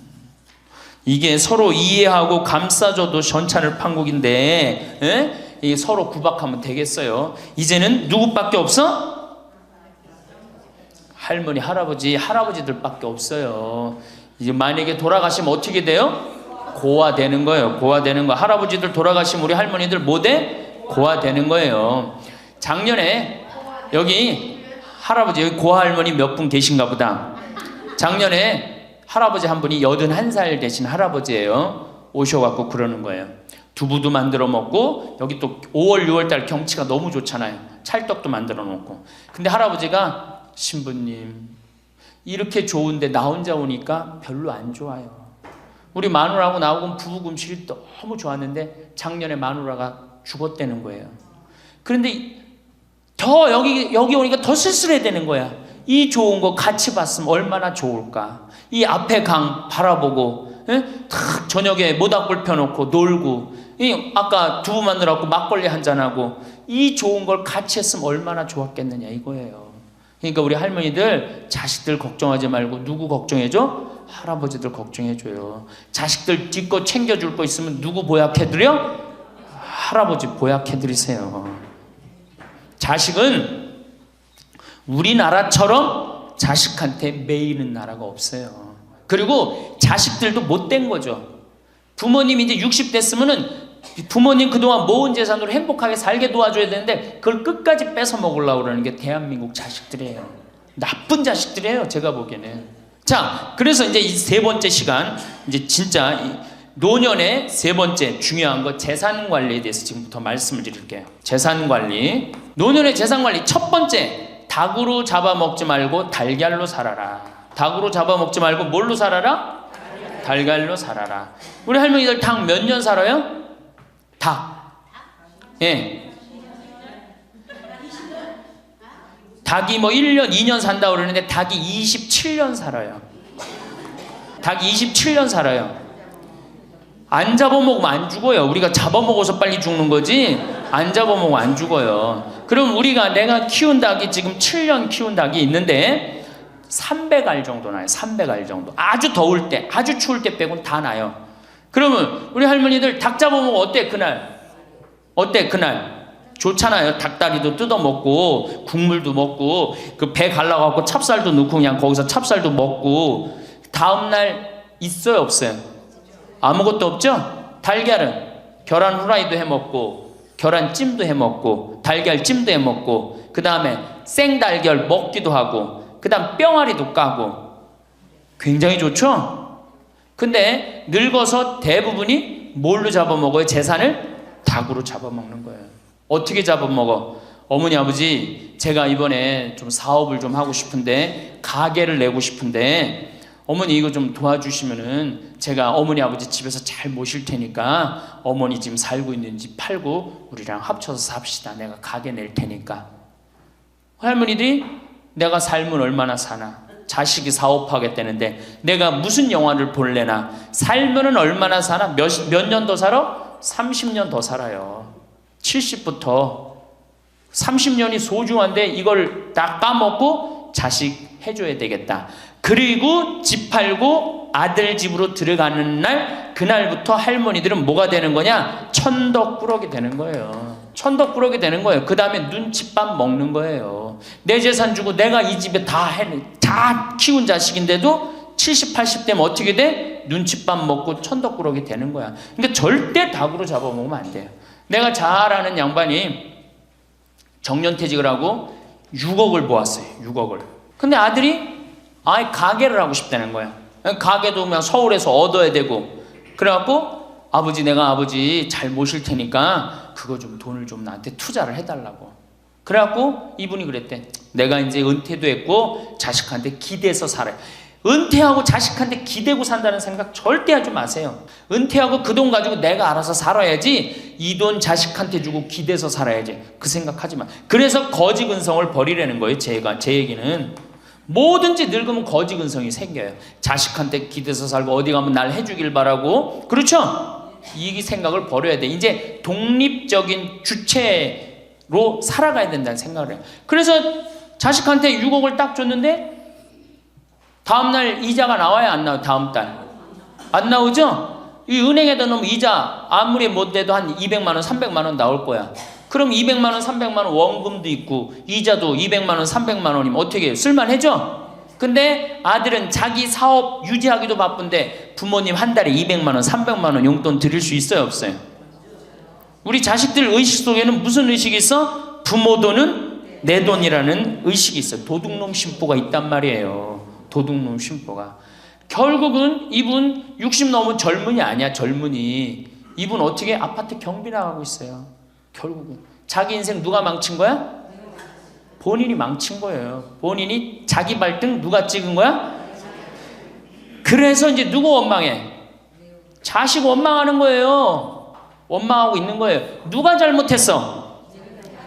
S1: 이게 서로 이해하고 감싸줘도 전차를 판국인데 이게 서로 구박하면 되겠어요. 이제는 누구밖에 없어? 할머니, 할아버지들밖에 없어요. 이제 만약에 돌아가시면 어떻게 돼요? 고아되는 거예요. 고아되는 거. 할아버지들 돌아가시면 우리 할머니들 뭐 돼? 고아되는 거예요. 작년에 여기 할아버지, 여기 고아할머니 몇 분 계신가 보다. 작년에 할아버지 한 분이 81살 되신 할아버지예요. 오셔갖고 그러는 거예요. 두부도 만들어 먹고, 여기 또 5월 6월달 경치가 너무 좋잖아요. 찰떡도 만들어 놓고. 근데 할아버지가 신부님, 이렇게 좋은데 나 혼자 오니까 별로 안 좋아요. 우리 마누라하고 나하고는 부부금실이 너무 좋았는데 작년에 마누라가 죽었다는 거예요. 그런데 더 여기 오니까 더 쓸쓸해 되는 거야. 이 좋은 거 같이 봤으면 얼마나 좋을까. 이 앞에 강 바라보고 탁 저녁에 모닥불 펴놓고 놀고, 아까 두부 만들어갖고 막걸리 한잔하고, 이 좋은 걸 같이 했으면 얼마나 좋았겠느냐 이거예요. 그러니까 우리 할머니들 자식들 걱정하지 말고 누구 걱정해줘? 할아버지들 걱정해줘요. 자식들 뒷거 챙겨줄 거 있으면 누구 보약해드려? 할아버지 보약해드리세요. 자식은 우리나라처럼 자식한테 매이는 나라가 없어요. 그리고 자식들도 못된 거죠. 부모님이 이제 60 됐으면은 부모님 그동안 모은 재산으로 행복하게 살게 도와줘야 되는데 그걸 끝까지 뺏어 먹으려고 그러는 게 대한민국 자식들이에요. 나쁜 자식들이에요, 제가 보기에는. 자, 그래서 이제 이 3번째 시간, 이제 진짜 노년의 3번째 중요한 거, 재산 관리에 대해서 지금부터 말씀을 드릴게요. 재산 관리. 노년의 재산 관리 첫 번째, 닭으로 잡아먹지 말고 달걀로 살아라. 닭으로 잡아먹지 말고 뭘로 살아라? 달걀로 살아라. 우리 할머니들 닭 몇 년 살아요? 닭. 예. 닭이 뭐 1년, 2년 산다고 그러는데 닭이 27년 살아요. 닭이 27년 살아요. 안 잡아먹으면 안 죽어요. 우리가 잡아먹어서 빨리 죽는 거지 안 잡아먹으면 안 죽어요. 그럼 내가 키운 닭이 지금 7년 키운 닭이 있는데 300알 정도 나요. 300알 정도. 아주 더울 때, 아주 추울 때 빼고는 다 나요. 그러면 우리 할머니들 닭 잡아먹으면 어때 그날? 어때 그날? 좋잖아요. 닭다리도 뜯어먹고 국물도 먹고 그 배 갈라갖고 찹쌀도 넣고 그냥 거기서 찹쌀도 먹고. 다음날 있어요 없어요? 아무것도 없죠? 달걀은 계란 후라이도 해먹고 계란찜도 해먹고 달걀찜도 해먹고, 그 다음에 생달걀 먹기도 하고, 그 다음 뿅아리도 까고. 굉장히 좋죠? 근데 늙어서 대부분이 뭘로 잡아먹어요? 재산을? 닭으로 잡아먹는 거예요. 어떻게 잡아먹어? 어머니 아버지, 제가 이번에 좀 사업을 좀 하고 싶은데, 가게를 내고 싶은데 어머니 이거 좀 도와주시면은 제가 어머니 아버지 집에서 잘 모실 테니까 어머니 지금 살고 있는 집 팔고 우리랑 합쳐서 삽시다. 내가 가게 낼 테니까. 할머니들이 내가 살면 얼마나 사나, 자식이 사업하겠다는데 내가 무슨 영화를 볼래나, 살면은 얼마나 사나, 몇 년 더 살아? 30년 더 살아요. 70부터 30년이 소중한데 이걸 다 까먹고 자식 해줘야 되겠다. 그리고 집 팔고 아들 집으로 들어가는 날, 그날부터 할머니들은 뭐가 되는 거냐? 천덕꾸러기 되는 거예요. 천덕꾸러기 되는 거예요. 그 다음에 눈칫밥 먹는 거예요. 내 재산 주고 내가 이 집에 다 키운 자식인데도 70, 80 되면 어떻게 돼? 눈칫밥 먹고 천덕꾸러기 되는 거야. 그러니까 절대 닭으로 잡아먹으면 안 돼요. 내가 잘 아는 양반이 정년퇴직을 하고 6억을 모았어요. 6억을. 근데 아들이 아예 가게를 하고 싶다는 거야. 가게도 그냥 서울에서 얻어야 되고. 그래갖고 아버지, 내가 아버지 잘 모실 테니까 그거 좀 돈을 좀 나한테 투자를 해달라고. 그래갖고 이분이 그랬대. 내가 이제 은퇴도 했고 자식한테 기대서 살아요. 은퇴하고 자식한테 기대고 산다는 생각 절대 하지 마세요. 은퇴하고 그 돈 가지고 내가 알아서 살아야지, 이 돈 자식한테 주고 기대서 살아야지, 그 생각하지 마. 그래서 거지 근성을 버리라는 거예요. 제 얘기는 뭐든지 늙으면 거지 근성이 생겨요. 자식한테 기대서 살고 어디 가면 날 해주길 바라고, 그렇죠? 이 생각을 버려야 돼. 이제 독립적인 주체로 살아가야 된다는 생각을 해요. 그래서 자식한테 6억을 딱 줬는데 다음날 이자가 나와요, 안 나와요? 다음 달 안 나오죠? 이 은행에다 넣으면 이자 아무리 못 돼도 한 200만 원, 300만 원 나올 거야. 그럼 200만 원, 300만 원 원금도 있고 이자도 200만 원, 300만 원이면 어떻게 해요? 쓸만해져? 근데 아들은 자기 사업 유지하기도 바쁜데 부모님 한 달에 200만 원, 300만 원 용돈 드릴 수 있어요, 없어요? 우리 자식들 의식 속에는 무슨 의식이 있어? 부모 돈은 내 돈이라는 의식이 있어요. 도둑놈 심보가 있단 말이에요. 도둑놈 심보가. 결국은 이분 60 넘은 젊은이 아니야. 젊은이. 이분 어떻게 아파트 경비 나가고 있어요. 결국은 자기 인생 누가 망친 거야? 본인이 망친 거예요. 본인이 자기 발등 누가 찍은 거야? 그래서 이제 누구 원망해? 자식 원망하는 거예요. 원망하고 있는 거예요. 누가 잘못했어?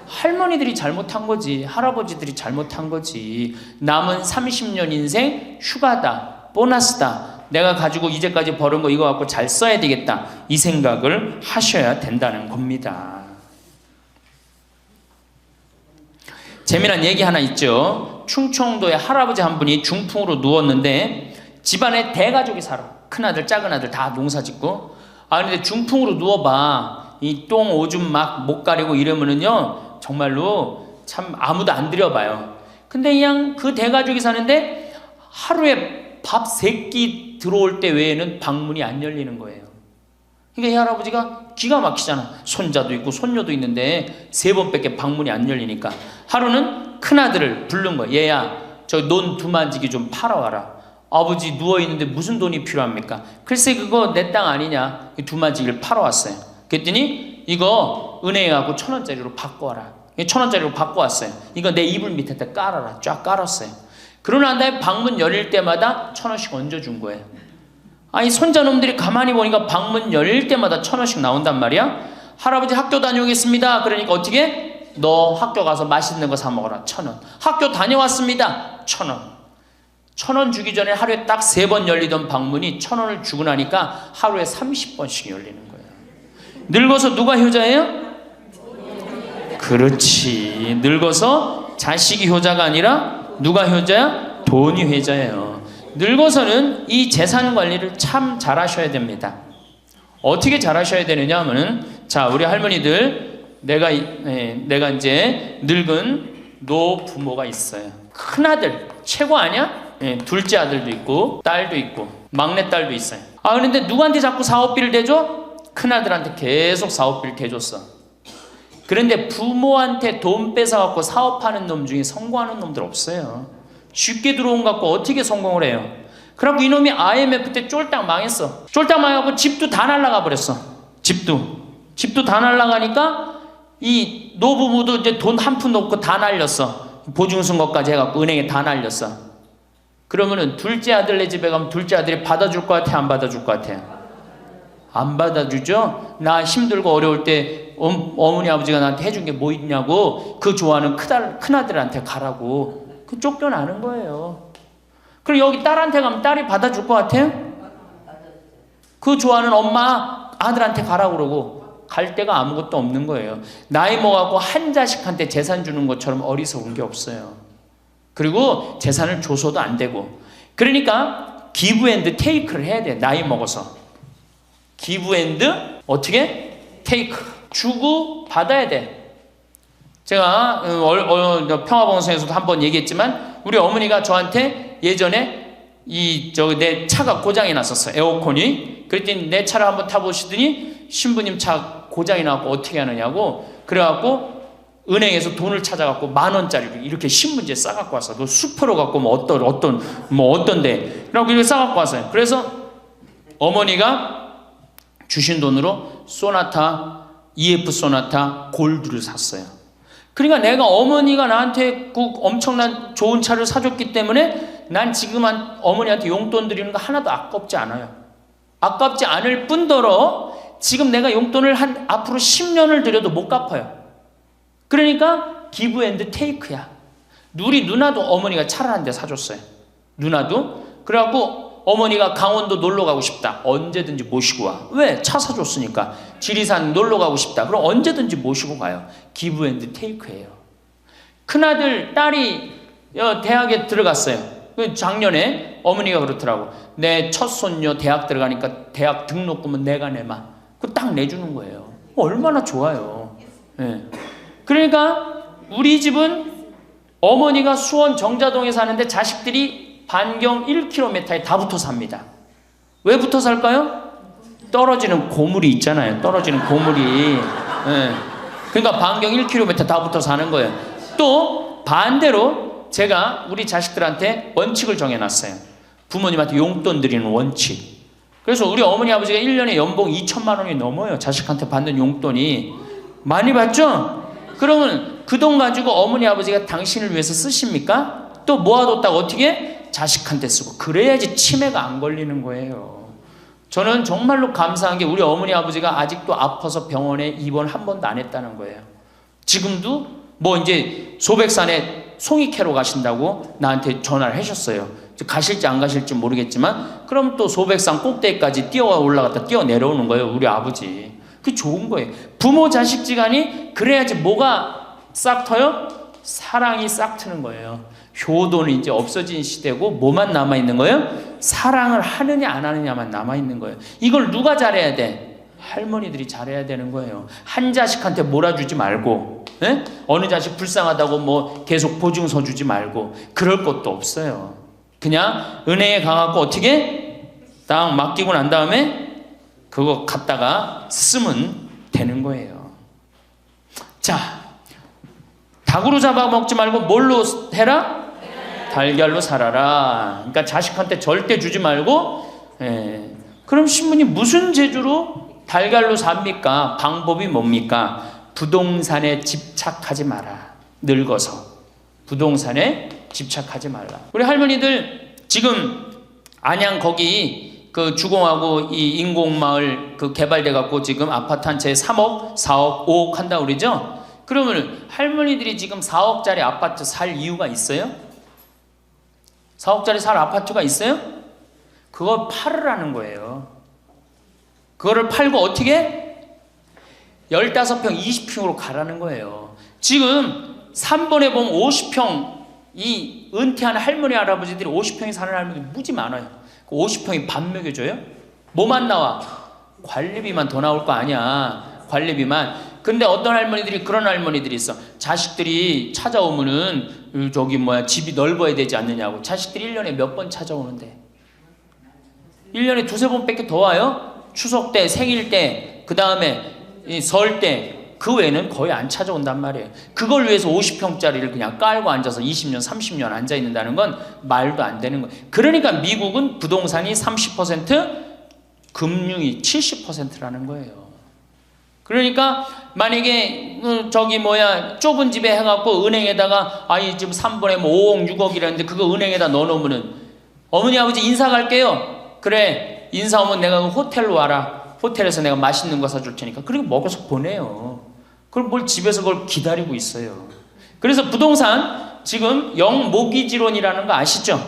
S1: 할머니들이 잘못한 거지. 할아버지들이 잘못한 거지. 남은 30년 인생 휴가다, 보너스다. 내가 가지고 이제까지 벌은 거 이거 갖고 잘 써야 되겠다. 이 생각을 하셔야 된다는 겁니다. 재미난 얘기 하나 있죠. 충청도에 할아버지 한 분이 중풍으로 누웠는데 집안에 대가족이 살아. 큰아들 작은아들 다 농사짓고. 근데 중풍으로 누워봐. 이 똥 오줌 막 못 가리고 이러면은요 정말로 참 아무도 안 들여봐요. 근데 그냥 그 대가족이 사는데 하루에 밥 3끼 들어올 때 외에는 방문이 안 열리는 거예요. 그러니까 이 할아버지가 기가 막히잖아. 손자도 있고 손녀도 있는데 3번밖에 방문이 안 열리니까 하루는 큰아들을 부른 거예요. 얘야, 저 논 두만지기 좀 팔아와라. 아버지 누워있는데 무슨 돈이 필요합니까? 글쎄 그거 내 땅 아니냐. 두만지기를 팔아왔어요. 그랬더니 이거 은행에 가고 1,000원짜리로 바꿔와라. 1,000원짜리로 바꿔왔어요. 이거 내 이불 밑에다 깔아라. 쫙 깔았어요. 그러고 난 다음에 방문 열릴 때마다 1,000원씩 얹어준 거예요. 아니 손자놈들이 가만히 보니까 방문 열릴 때마다 1,000원씩 나온단 말이야. 할아버지 학교 다녀오겠습니다. 그러니까 어떻게? 너 학교 가서 맛있는 거 사 먹어라. 1,000원. 학교 다녀왔습니다. 1,000원. 1,000원 주기 전에 하루에 딱 3번 열리던 방문이 1,000원을 주고 나니까 하루에 30번씩 열리는 거예요. 늙어서 누가 효자예요? 그렇지. 늙어서 자식이 효자가 아니라 누가 효자야? 돈이 효자예요. 늙어서는 이 재산 관리를 참 잘하셔야 됩니다. 어떻게 잘하셔야 되느냐 하면은, 자, 우리 할머니들, 내가 이제 늙은 노부모가 있어요. 큰아들 최고 아니야? 둘째 아들도 있고 딸도 있고 막내딸도 있어요. 그런데 누구한테 자꾸 사업비를 대줘? 큰아들한테 계속 사업비를 대줬어. 그런데 부모한테 돈 뺏어갖고 사업하는 놈 중에 성공하는 놈들 없어요. 쉽게 들어온 거 갖고 어떻게 성공을 해요? 그래갖고 이놈이 IMF 때 쫄딱 망했어. 쫄딱 망해갖고 집도 다 날라가 버렸어. 집도 다 날라가니까 이 노부부도 이제 돈 한 푼도 없고 다 날렸어. 보증승 것까지 해갖고 은행에 다 날렸어. 그러면은 둘째 아들네 집에 가면 둘째 아들이 받아줄 것 같아, 안 받아줄 것 같아? 안 받아주죠? 나 힘들고 어려울 때 어머니 아버지가 나한테 해준 게 뭐 있냐고 그 좋아하는 큰아들한테 가라고 그 쫓겨나는 거예요. 그리고 여기 딸한테 가면 딸이 받아줄 것 같아요? 그 좋아하는 엄마 아들한테 가라고 그러고 갈 데가 아무것도 없는 거예요. 나이 먹어갖고 한 자식한테 재산 주는 것처럼 어리석은 게 없어요. 그리고 재산을 줘서도 안 되고. 그러니까 기브 앤드 테이크를 해야 돼. 나이 먹어서 기브 앤드 어떻게? 테이크. 주고 받아야 돼. 제가 평화방송에서도 한번 얘기했지만 우리 어머니가 저한테 예전에 내 차가 고장이 났었어요. 에어컨이. 그랬더니 내 차를 한번 타보시더니 신부님 차 고장이 나고 어떻게 하느냐고 그래갖고 은행에서 돈을 찾아갖고 10,000원짜리를 이렇게 신문지에 싸갖고 왔어. 너 수표로 갖고 어떤데. 그래갖고 이렇게 싸갖고 왔어요. 그래서 어머니가 주신 돈으로 소나타, EF 소나타 골드를 샀어요. 그러니까 내가 어머니가 나한테 그 엄청난 좋은 차를 사줬기 때문에 난 지금 어머니한테 용돈 드리는 거 하나도 아깝지 않아요. 아깝지 않을 뿐더러 지금 내가 용돈을 앞으로 10년을 드려도 못 갚아요. 그러니까 기브 앤드 테이크야. 우리 누나도 어머니가 차를 한 대 사줬어요. 누나도. 그래갖고 어머니가 강원도 놀러 가고 싶다. 언제든지 모시고 와. 왜? 차 사줬으니까. 지리산 놀러 가고 싶다. 그럼 언제든지 모시고 가요. 기브 앤드 테이크예요. 큰아들, 딸이 대학에 들어갔어요. 작년에 어머니가 그렇더라고. 내 첫 손녀 대학 들어가니까 대학 등록금은 내가 내마. 그거 딱 내주는 거예요. 얼마나 좋아요. 네. 그러니까 우리 집은 어머니가 수원 정자동에 사는데 자식들이 반경 1km에 다 붙어 삽니다. 왜 붙어 살까요? 떨어지는 고물이 있잖아요. 떨어지는 고물이. 네. 그러니까 반경 1km 다 붙어 사는 거예요. 또 반대로 제가 우리 자식들한테 원칙을 정해놨어요. 부모님한테 용돈 드리는 원칙. 그래서 우리 어머니 아버지가 1년에 연봉 2천만 원이 넘어요. 자식한테 받는 용돈이. 많이 받죠? 그러면 그 돈 가지고 어머니 아버지가 당신을 위해서 쓰십니까? 또 모아뒀다가 어떻게? 자식한테 쓰고. 그래야지 치매가 안 걸리는 거예요. 저는 정말로 감사한 게 우리 어머니 아버지가 아직도 아파서 병원에 입원 한 번도 안 했다는 거예요. 지금도 뭐 이제 소백산에 송이 캐러 가신다고 나한테 전화를 하셨어요. 가실지 안 가실지 모르겠지만 그럼 또 소백산 꼭대기까지 뛰어 올라갔다 뛰어 내려오는 거예요. 우리 아버지. 그게 좋은 거예요. 부모 자식 지간이 그래야지 뭐가 싹 터요? 사랑이 싹 트는 거예요. 효도는 이제 없어진 시대고 뭐만 남아있는 거예요? 사랑을 하느냐 안 하느냐만 남아있는 거예요. 이걸 누가 잘해야 돼? 할머니들이 잘해야 되는 거예요. 한 자식한테 몰아주지 말고, 에? 어느 자식 불쌍하다고 뭐 계속 보증서 주지 말고 그럴 것도 없어요. 그냥 은행에 가갖고 어떻게 딱 맡기고 난 다음에 그거 갖다가 쓰면 되는 거예요. 자, 닭으로 잡아먹지 말고 뭘로 해라? 달걀로 살아라. 그러니까 자식한테 절대 주지 말고. 그럼 신부님 무슨 재주로 달걀로 삽니까? 방법이 뭡니까? 부동산에 집착하지 마라. 늙어서 부동산에 집착하지 말라. 우리 할머니들 지금 안양 거기 그 주공하고 이 인공마을 그 개발돼 갖고 지금 아파트 한 채 3억, 4억, 5억 한다고 그러죠? 그러면 할머니들이 지금 4억짜리 아파트 살 이유가 있어요? 4억짜리 살 아파트가 있어요? 그거 팔으라는 거예요. 그거를 팔고 어떻게? 15평, 20평으로 가라는 거예요. 지금 3번에 보면 50평, 이 은퇴한 할머니, 할아버지들이 50평에 사는 할머니들이 무지 많아요. 50평이 밥 먹여줘요? 뭐만 나와? 관리비만 더 나올 거 아니야. 관리비만. 근데 어떤 할머니들이 그런 할머니들이 있어. 자식들이 찾아오면은 집이 넓어야 되지 않느냐고. 자식들이 1년에 몇 번 찾아오는데 1년에 두세 번 밖에 더 와요? 추석 때, 생일 때, 그 다음에 설 때. 그 외에는 거의 안 찾아온단 말이에요. 그걸 위해서 50평짜리를 그냥 깔고 앉아서 20년, 30년 앉아있는다는 건 말도 안 되는 거예요. 그러니까 미국은 부동산이 30%, 금융이 70%라는 거예요. 그러니까 만약에 좁은 집에 해갖고 은행에다가 이 집 3번에 뭐 5억, 6억이라는데 그거 은행에다 넣어놓으면은 어머니, 아버지 인사 갈게요. 그래, 인사 오면 내가 그 호텔로 와라. 호텔에서 내가 맛있는 거 사줄 테니까. 그리고 먹어서 보내요. 그럼 뭘 집에서 그걸 기다리고 있어요. 그래서 부동산 지금 영모기지론이라는 거 아시죠?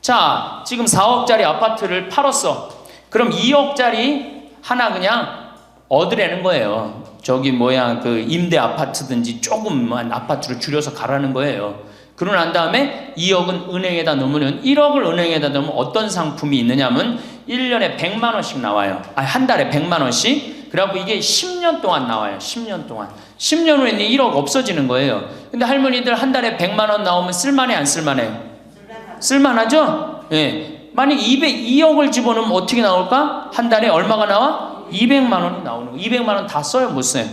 S1: 자, 지금 4억짜리 아파트를 팔았어. 그럼 2억짜리 하나 그냥 얻으라는 거예요. 그 임대 아파트든지 조금만 아파트를 줄여서 가라는 거예요. 그러고 난 다음에 2억은 은행에다 넣으면 1억을 은행에다 넣으면 어떤 상품이 있느냐면 1년에 100만 원씩 나와요. 한 달에 100만 원씩. 그래갖고 이게 10년 동안 나와요. 10년 동안. 10년 후에는 1억 없어지는 거예요. 근데 할머니들 한 달에 100만 원 나오면 쓸만해, 안 쓸만해요? 쓸만하죠? 예. 만약 2억을 집어넣으면 어떻게 나올까? 한 달에 얼마가 나와? 200만 원이 나오는 거예요. 200만 원 다 써요? 못 써요?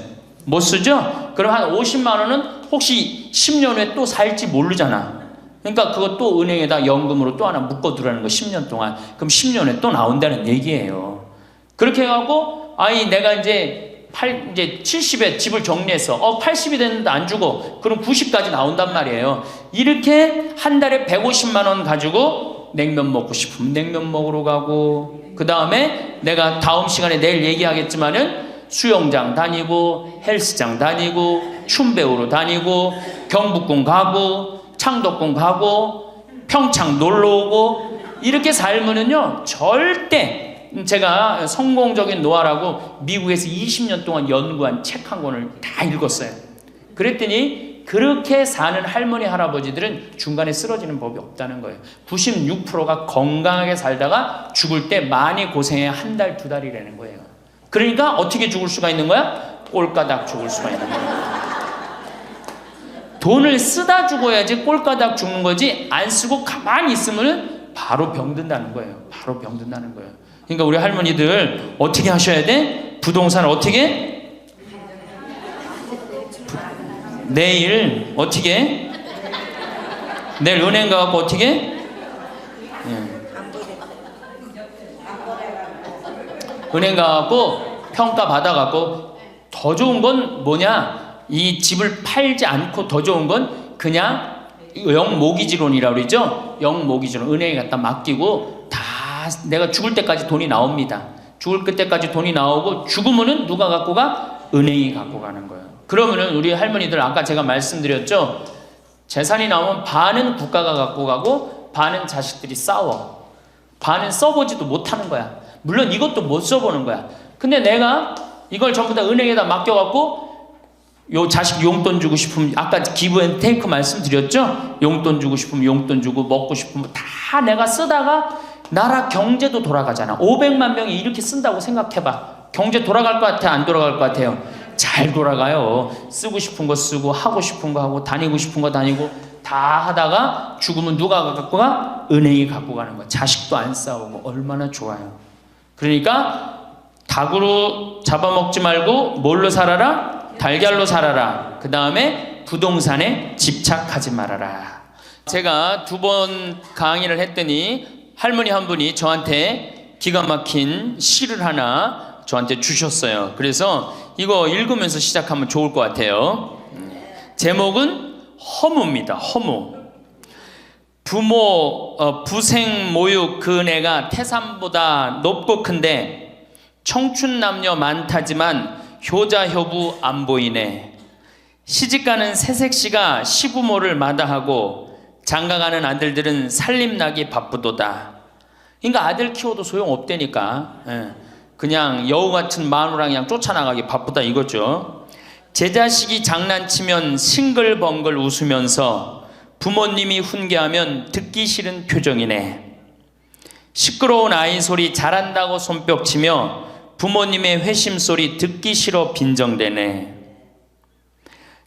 S1: 못 쓰죠? 그럼 한 50만 원은 혹시 10년 후에 또 살지 모르잖아. 그러니까 그것도 은행에다 연금으로 또 하나 묶어두라는 거 10년 동안. 그럼 10년에 또 나온다는 얘기예요. 그렇게 해갖고 내가 이제 70에 집을 정리해서 80이 됐는데 안 주고 그럼 90까지 나온단 말이에요. 이렇게 한 달에 150만 원 가지고 냉면 먹고 싶으면 냉면 먹으러 가고, 그 다음에 내가 다음 시간에 내일 얘기하겠지만은 수영장 다니고 헬스장 다니고 춤 배우러 다니고 경복궁 가고 창덕궁 가고 평창 놀러 오고, 이렇게 살면은요 절대, 제가 성공적인 노화라고 미국에서 20년 동안 연구한 책 한 권을 다 읽었어요. 그랬더니 그렇게 사는 할머니 할아버지들은 중간에 쓰러지는 법이 없다는 거예요. 96%가 건강하게 살다가 죽을 때 많이 고생해야 한 달, 두 달이라는 거예요. 그러니까 어떻게 죽을 수가 있는 거야? 꼴까닥 죽을 수가 있는 거야. 돈을 쓰다 죽어야지 꼴까닥 죽는 거지, 안 쓰고 가만히 있으면 바로 병든다는 거예요. 바로 병든다는 거예요. 그러니까 우리 할머니들 어떻게 하셔야 돼? 부동산 어떻게? 내일 어떻게? 내일 은행 가갖고 어떻게? 은행 가갖고 평가 받아갖고, 더 좋은 건 뭐냐? 이 집을 팔지 않고 더 좋은 건 그냥 영모기지론이라고 그러죠. 영모기지론. 은행에 갖다 맡기고 다 내가 죽을 때까지 돈이 나옵니다. 죽을 때까지 돈이 나오고 죽으면은 누가 갖고 가? 은행이 갖고 가는 거예요. 그러면은 우리 할머니들 아까 제가 말씀드렸죠. 재산이 나오면 반은 국가가 갖고 가고 반은 자식들이 싸워. 반은 써보지도 못하는 거야. 물론 이것도 못 써보는 거야. 근데 내가 이걸 전부 다 은행에다 맡겨갖고 요 자식 용돈 주고 싶으면, 아까 기브앤테이크 말씀드렸죠? 용돈 주고 싶으면 용돈 주고, 먹고 싶으면 다 내가 쓰다가 나라 경제도 돌아가잖아. 500만 명이 이렇게 쓴다고 생각해봐. 경제 돌아갈 것 같아? 안 돌아갈 것 같아요? 잘 돌아가요. 쓰고 싶은 거 쓰고, 하고 싶은 거 하고, 다니고 싶은 거 다니고, 다 하다가 죽으면 누가 갖고 가? 은행이 갖고 가는 거야. 자식도 안 싸우고. 얼마나 좋아요. 그러니까 닭으로 잡아먹지 말고 뭘로 살아라? 달걀로 살아라. 그 다음에 부동산에 집착하지 말아라. 제가 2번 강의를 했더니 할머니 한 분이 저한테 기가 막힌 시를 하나 저한테 주셨어요. 그래서 이거 읽으면서 시작하면 좋을 것 같아요. 제목은 허무입니다. 허무. 부생 모육 그 은혜가 태산보다 높고 큰데, 청춘 남녀 많다지만 효자 효부 안 보이네. 시집가는 새색시가 시부모를 마다하고, 장가가는 아들들은 살림나기 바쁘도다. 그러니까 아들 키워도 소용없다니까. 그냥 여우 같은 마누라 그냥 쫓아나가기 바쁘다 이거죠. 제 자식이 장난치면 싱글벙글 웃으면서 부모님이 훈계하면 듣기 싫은 표정이네. 시끄러운 아이 소리 잘한다고 손뼉치며 부모님의 회심소리 듣기 싫어 빈정대네.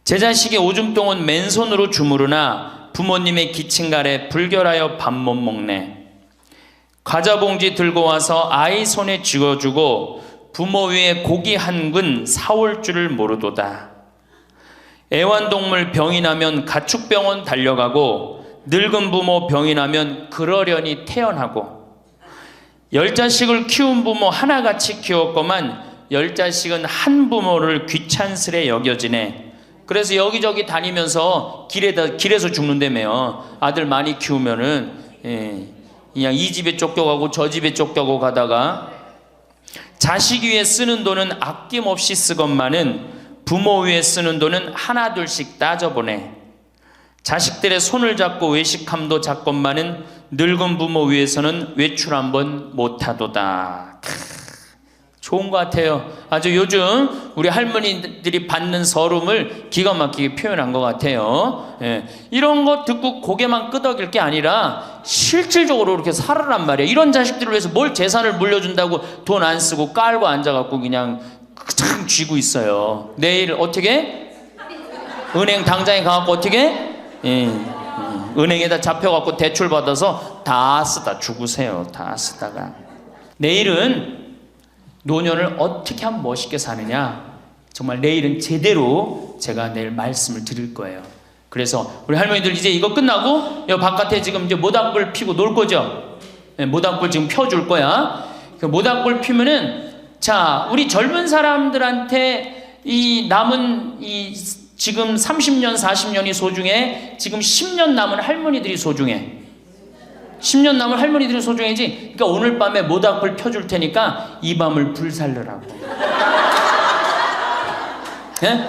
S1: 제 자식이 오줌똥은 맨손으로 주무르나 부모님의 기침갈에 불결하여 밥 못 먹네. 과자 봉지 들고 와서 아이 손에 쥐어주고 부모 위에 고기 한 근 사올 줄을 모르도다. 애완동물 병이 나면 가축병원 달려가고, 늙은 부모 병이 나면 그러려니 태어나고, 10자식을 키운 부모 하나같이 키웠건만 10자식은 한 부모를 귀찮스레 여겨지네. 그래서 여기저기 다니면서 길에서 죽는다며요. 아들 많이 키우면은 그냥 이 집에 쫓겨가고 저 집에 쫓겨가고 가다가, 자식 위에 쓰는 돈은 아낌없이 쓰건만은 부모 위에 쓰는 돈은 하나 둘씩 따져보네. 자식들의 손을 잡고 외식함도 작건만은 늙은 부모 위에서는 외출 한번 못하도다. 좋은 것 같아요. 아주 요즘 우리 할머니들이 받는 서름을 기가 막히게 표현한 것 같아요. 이런 거 듣고 고개만 끄덕일 게 아니라 실질적으로 이렇게 살아란 말이에요. 이런 자식들을 위해서 뭘 재산을 물려준다고 돈 안 쓰고 깔고 앉아갖고 그냥 참 쥐고 있어요. 내일 어떻게? 은행 당장에 가갖고 어떻게? 은행에다 잡혀갖고 대출 받아서 다 쓰다 죽으세요. 다 쓰다가. 내일은 노년을 어떻게 하면 멋있게 사느냐, 정말 내일은 제대로 제가 내일 말씀을 드릴 거예요. 그래서 우리 할머니들 이제 이거 끝나고 여 바깥에 지금 이제 모닥불 피고 놀 거죠. 모닥불 지금 펴줄 거야. 그 모닥불 피면은, 자, 우리 젊은 사람들한테 이 남은 이 지금 30년, 40년이 소중해? 지금 10년 남은 할머니들이 소중해? 10년 남은 할머니들이 소중해지? 그러니까 오늘 밤에 모닥불 펴줄 테니까 이 밤을 불살르라고. 예?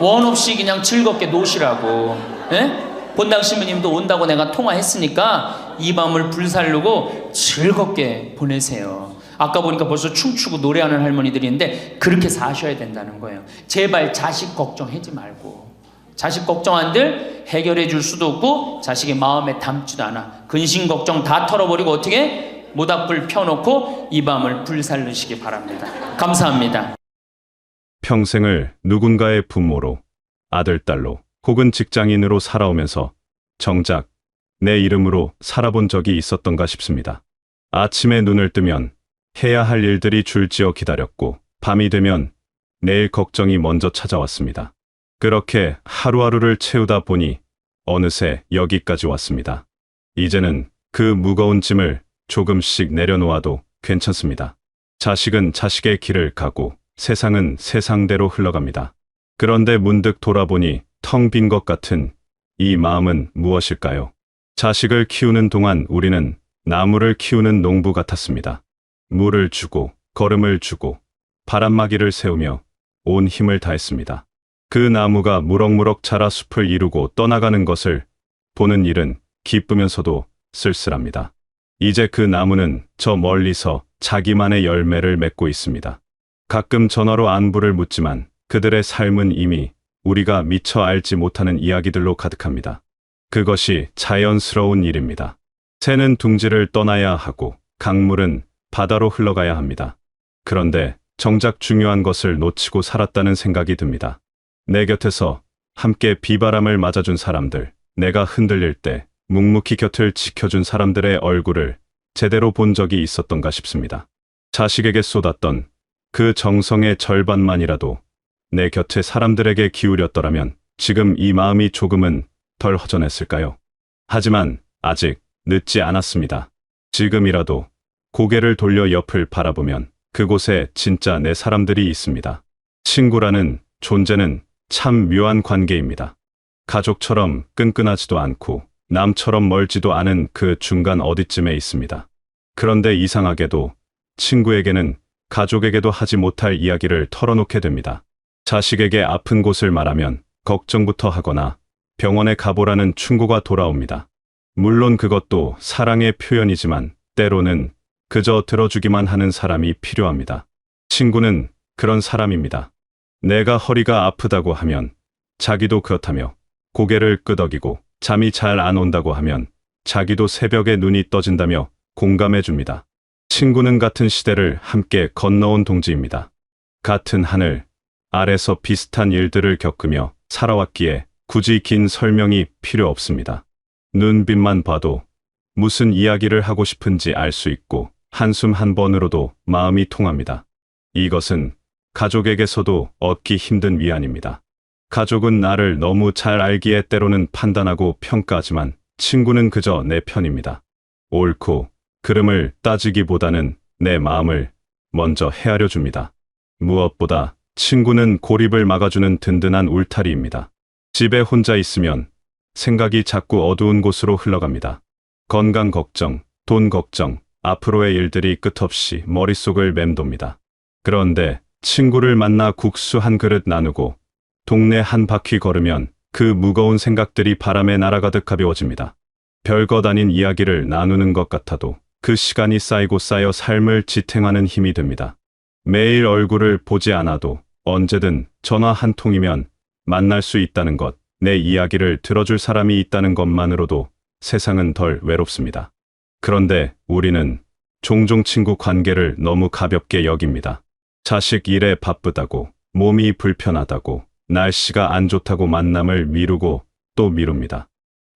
S1: 원 없이 그냥 즐겁게 노시라고. 예? 본당 신부님도 온다고 내가 통화했으니까 이 밤을 불살르고 즐겁게 보내세요. 아까 보니까 벌써 춤추고 노래하는 할머니들인데 그렇게 사셔야 된다는 거예요. 제발 자식 걱정하지 말고. 자식 걱정한들 해결해 줄 수도 없고 자식의 마음에 담지도 않아. 근심 걱정 다 털어버리고 어떻게? 모닥불 펴놓고 이 밤을 불살르시기 바랍니다. 감사합니다.
S2: 평생을 누군가의 부모로, 아들, 딸로 혹은 직장인으로 살아오면서 정작 내 이름으로 살아본 적이 있었던가 싶습니다. 아침에 눈을 뜨면 해야 할 일들이 줄지어 기다렸고 밤이 되면 내일 걱정이 먼저 찾아왔습니다. 그렇게 하루하루를 채우다 보니 어느새 여기까지 왔습니다. 이제는 그 무거운 짐을 조금씩 내려놓아도 괜찮습니다. 자식은 자식의 길을 가고 세상은 세상대로 흘러갑니다. 그런데 문득 돌아보니 텅 빈 것 같은 이 마음은 무엇일까요? 자식을 키우는 동안 우리는 나무를 키우는 농부 같았습니다. 물을 주고 거름을 주고 바람막이를 세우며 온 힘을 다했습니다. 그 나무가 무럭무럭 자라 숲을 이루고 떠나가는 것을 보는 일은 기쁘면서도 쓸쓸합니다. 이제 그 나무는 저 멀리서 자기만의 열매를 맺고 있습니다. 가끔 전화로 안부를 묻지만 그들의 삶은 이미 우리가 미처 알지 못하는 이야기들로 가득합니다. 그것이 자연스러운 일입니다. 새는 둥지를 떠나야 하고 강물은 바다로 흘러가야 합니다. 그런데 정작 중요한 것을 놓치고 살았다는 생각이 듭니다. 내 곁에서 함께 비바람을 맞아준 사람들, 내가 흔들릴 때 묵묵히 곁을 지켜준 사람들의 얼굴을 제대로 본 적이 있었던가 싶습니다. 자식에게 쏟았던 그 정성의 절반만이라도 내 곁에 사람들에게 기울였더라면 지금 이 마음이 조금은 덜 허전했을까요? 하지만 아직 늦지 않았습니다. 지금이라도 고개를 돌려 옆을 바라보면 그곳에 진짜 내 사람들이 있습니다. 친구라는 존재는 참 묘한 관계입니다. 가족처럼 끈끈하지도 않고 남처럼 멀지도 않은 그 중간 어디쯤에 있습니다. 그런데 이상하게도 친구에게는 가족에게도 하지 못할 이야기를 털어놓게 됩니다. 자식에게 아픈 곳을 말하면 걱정부터 하거나 병원에 가보라는 충고가 돌아옵니다. 물론 그것도 사랑의 표현이지만 때로는 그저 들어주기만 하는 사람이 필요합니다. 친구는 그런 사람입니다. 내가 허리가 아프다고 하면 자기도 그렇다며 고개를 끄덕이고 잠이 잘 안 온다고 하면 자기도 새벽에 눈이 떠진다며 공감해 줍니다. 친구는 같은 시대를 함께 건너온 동지입니다. 같은 하늘 아래서 비슷한 일들을 겪으며 살아왔기에 굳이 긴 설명이 필요 없습니다. 눈빛만 봐도 무슨 이야기를 하고 싶은지 알 수 있고 한숨 한 번으로도 마음이 통합니다. 이것은 가족에게서도 얻기 힘든 위안입니다. 가족은 나를 너무 잘 알기에 때로는 판단하고 평가하지만 친구는 그저 내 편입니다. 옳고 그름을 따지기보다는 내 마음을 먼저 헤아려 줍니다. 무엇보다 친구는 고립을 막아주는 든든한 울타리입니다. 집에 혼자 있으면 생각이 자꾸 어두운 곳으로 흘러갑니다. 건강 걱정, 돈 걱정, 앞으로의 일들이 끝없이 머릿속을 맴돕니다. 그런데 친구를 만나 국수 한 그릇 나누고 동네 한 바퀴 걸으면 그 무거운 생각들이 바람에 날아가듯 가벼워집니다. 별것 아닌 이야기를 나누는 것 같아도 그 시간이 쌓이고 쌓여 삶을 지탱하는 힘이 됩니다. 매일 얼굴을 보지 않아도 언제든 전화 한 통이면 만날 수 있다는 것, 내 이야기를 들어줄 사람이 있다는 것만으로도 세상은 덜 외롭습니다. 그런데 우리는 종종 친구 관계를 너무 가볍게 여깁니다. 자식 일에 바쁘다고, 몸이 불편하다고, 날씨가 안 좋다고 만남을 미루고 또 미룹니다.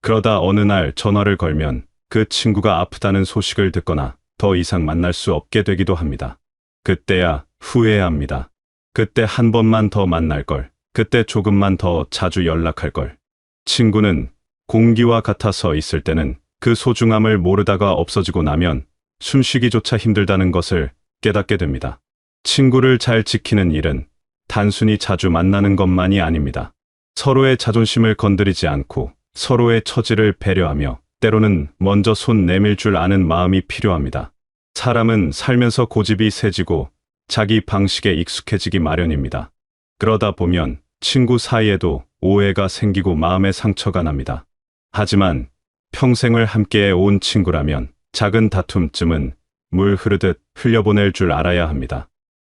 S2: 그러다 어느 날 전화를 걸면 그 친구가 아프다는 소식을 듣거나 더 이상 만날 수 없게 되기도 합니다. 그때야 후회합니다. 그때 한 번만 더 만날 걸, 그때 조금만 더 자주 연락할 걸. 친구는 공기와 같아서 있을 때는 그 소중함을 모르다가 없어지고 나면 숨쉬기조차 힘들다는 것을 깨닫게 됩니다. 친구를 잘 지키는 일은 단순히 자주 만나는 것만이 아닙니다. 서로의 자존심을 건드리지 않고 서로의 처지를 배려하며 때로는 먼저 손 내밀 줄 아는 마음이 필요합니다. 사람은 살면서 고집이 세지고 자기 방식에 익숙해지기 마련입니다. 그러다 보면 친구 사이에도 오해가 생기고 마음의 상처가 납니다. 하지만 평생을 함께해 온 친구라면 작은 다툼쯤은 물 흐르듯 흘려보낼 줄 알아야 합니다.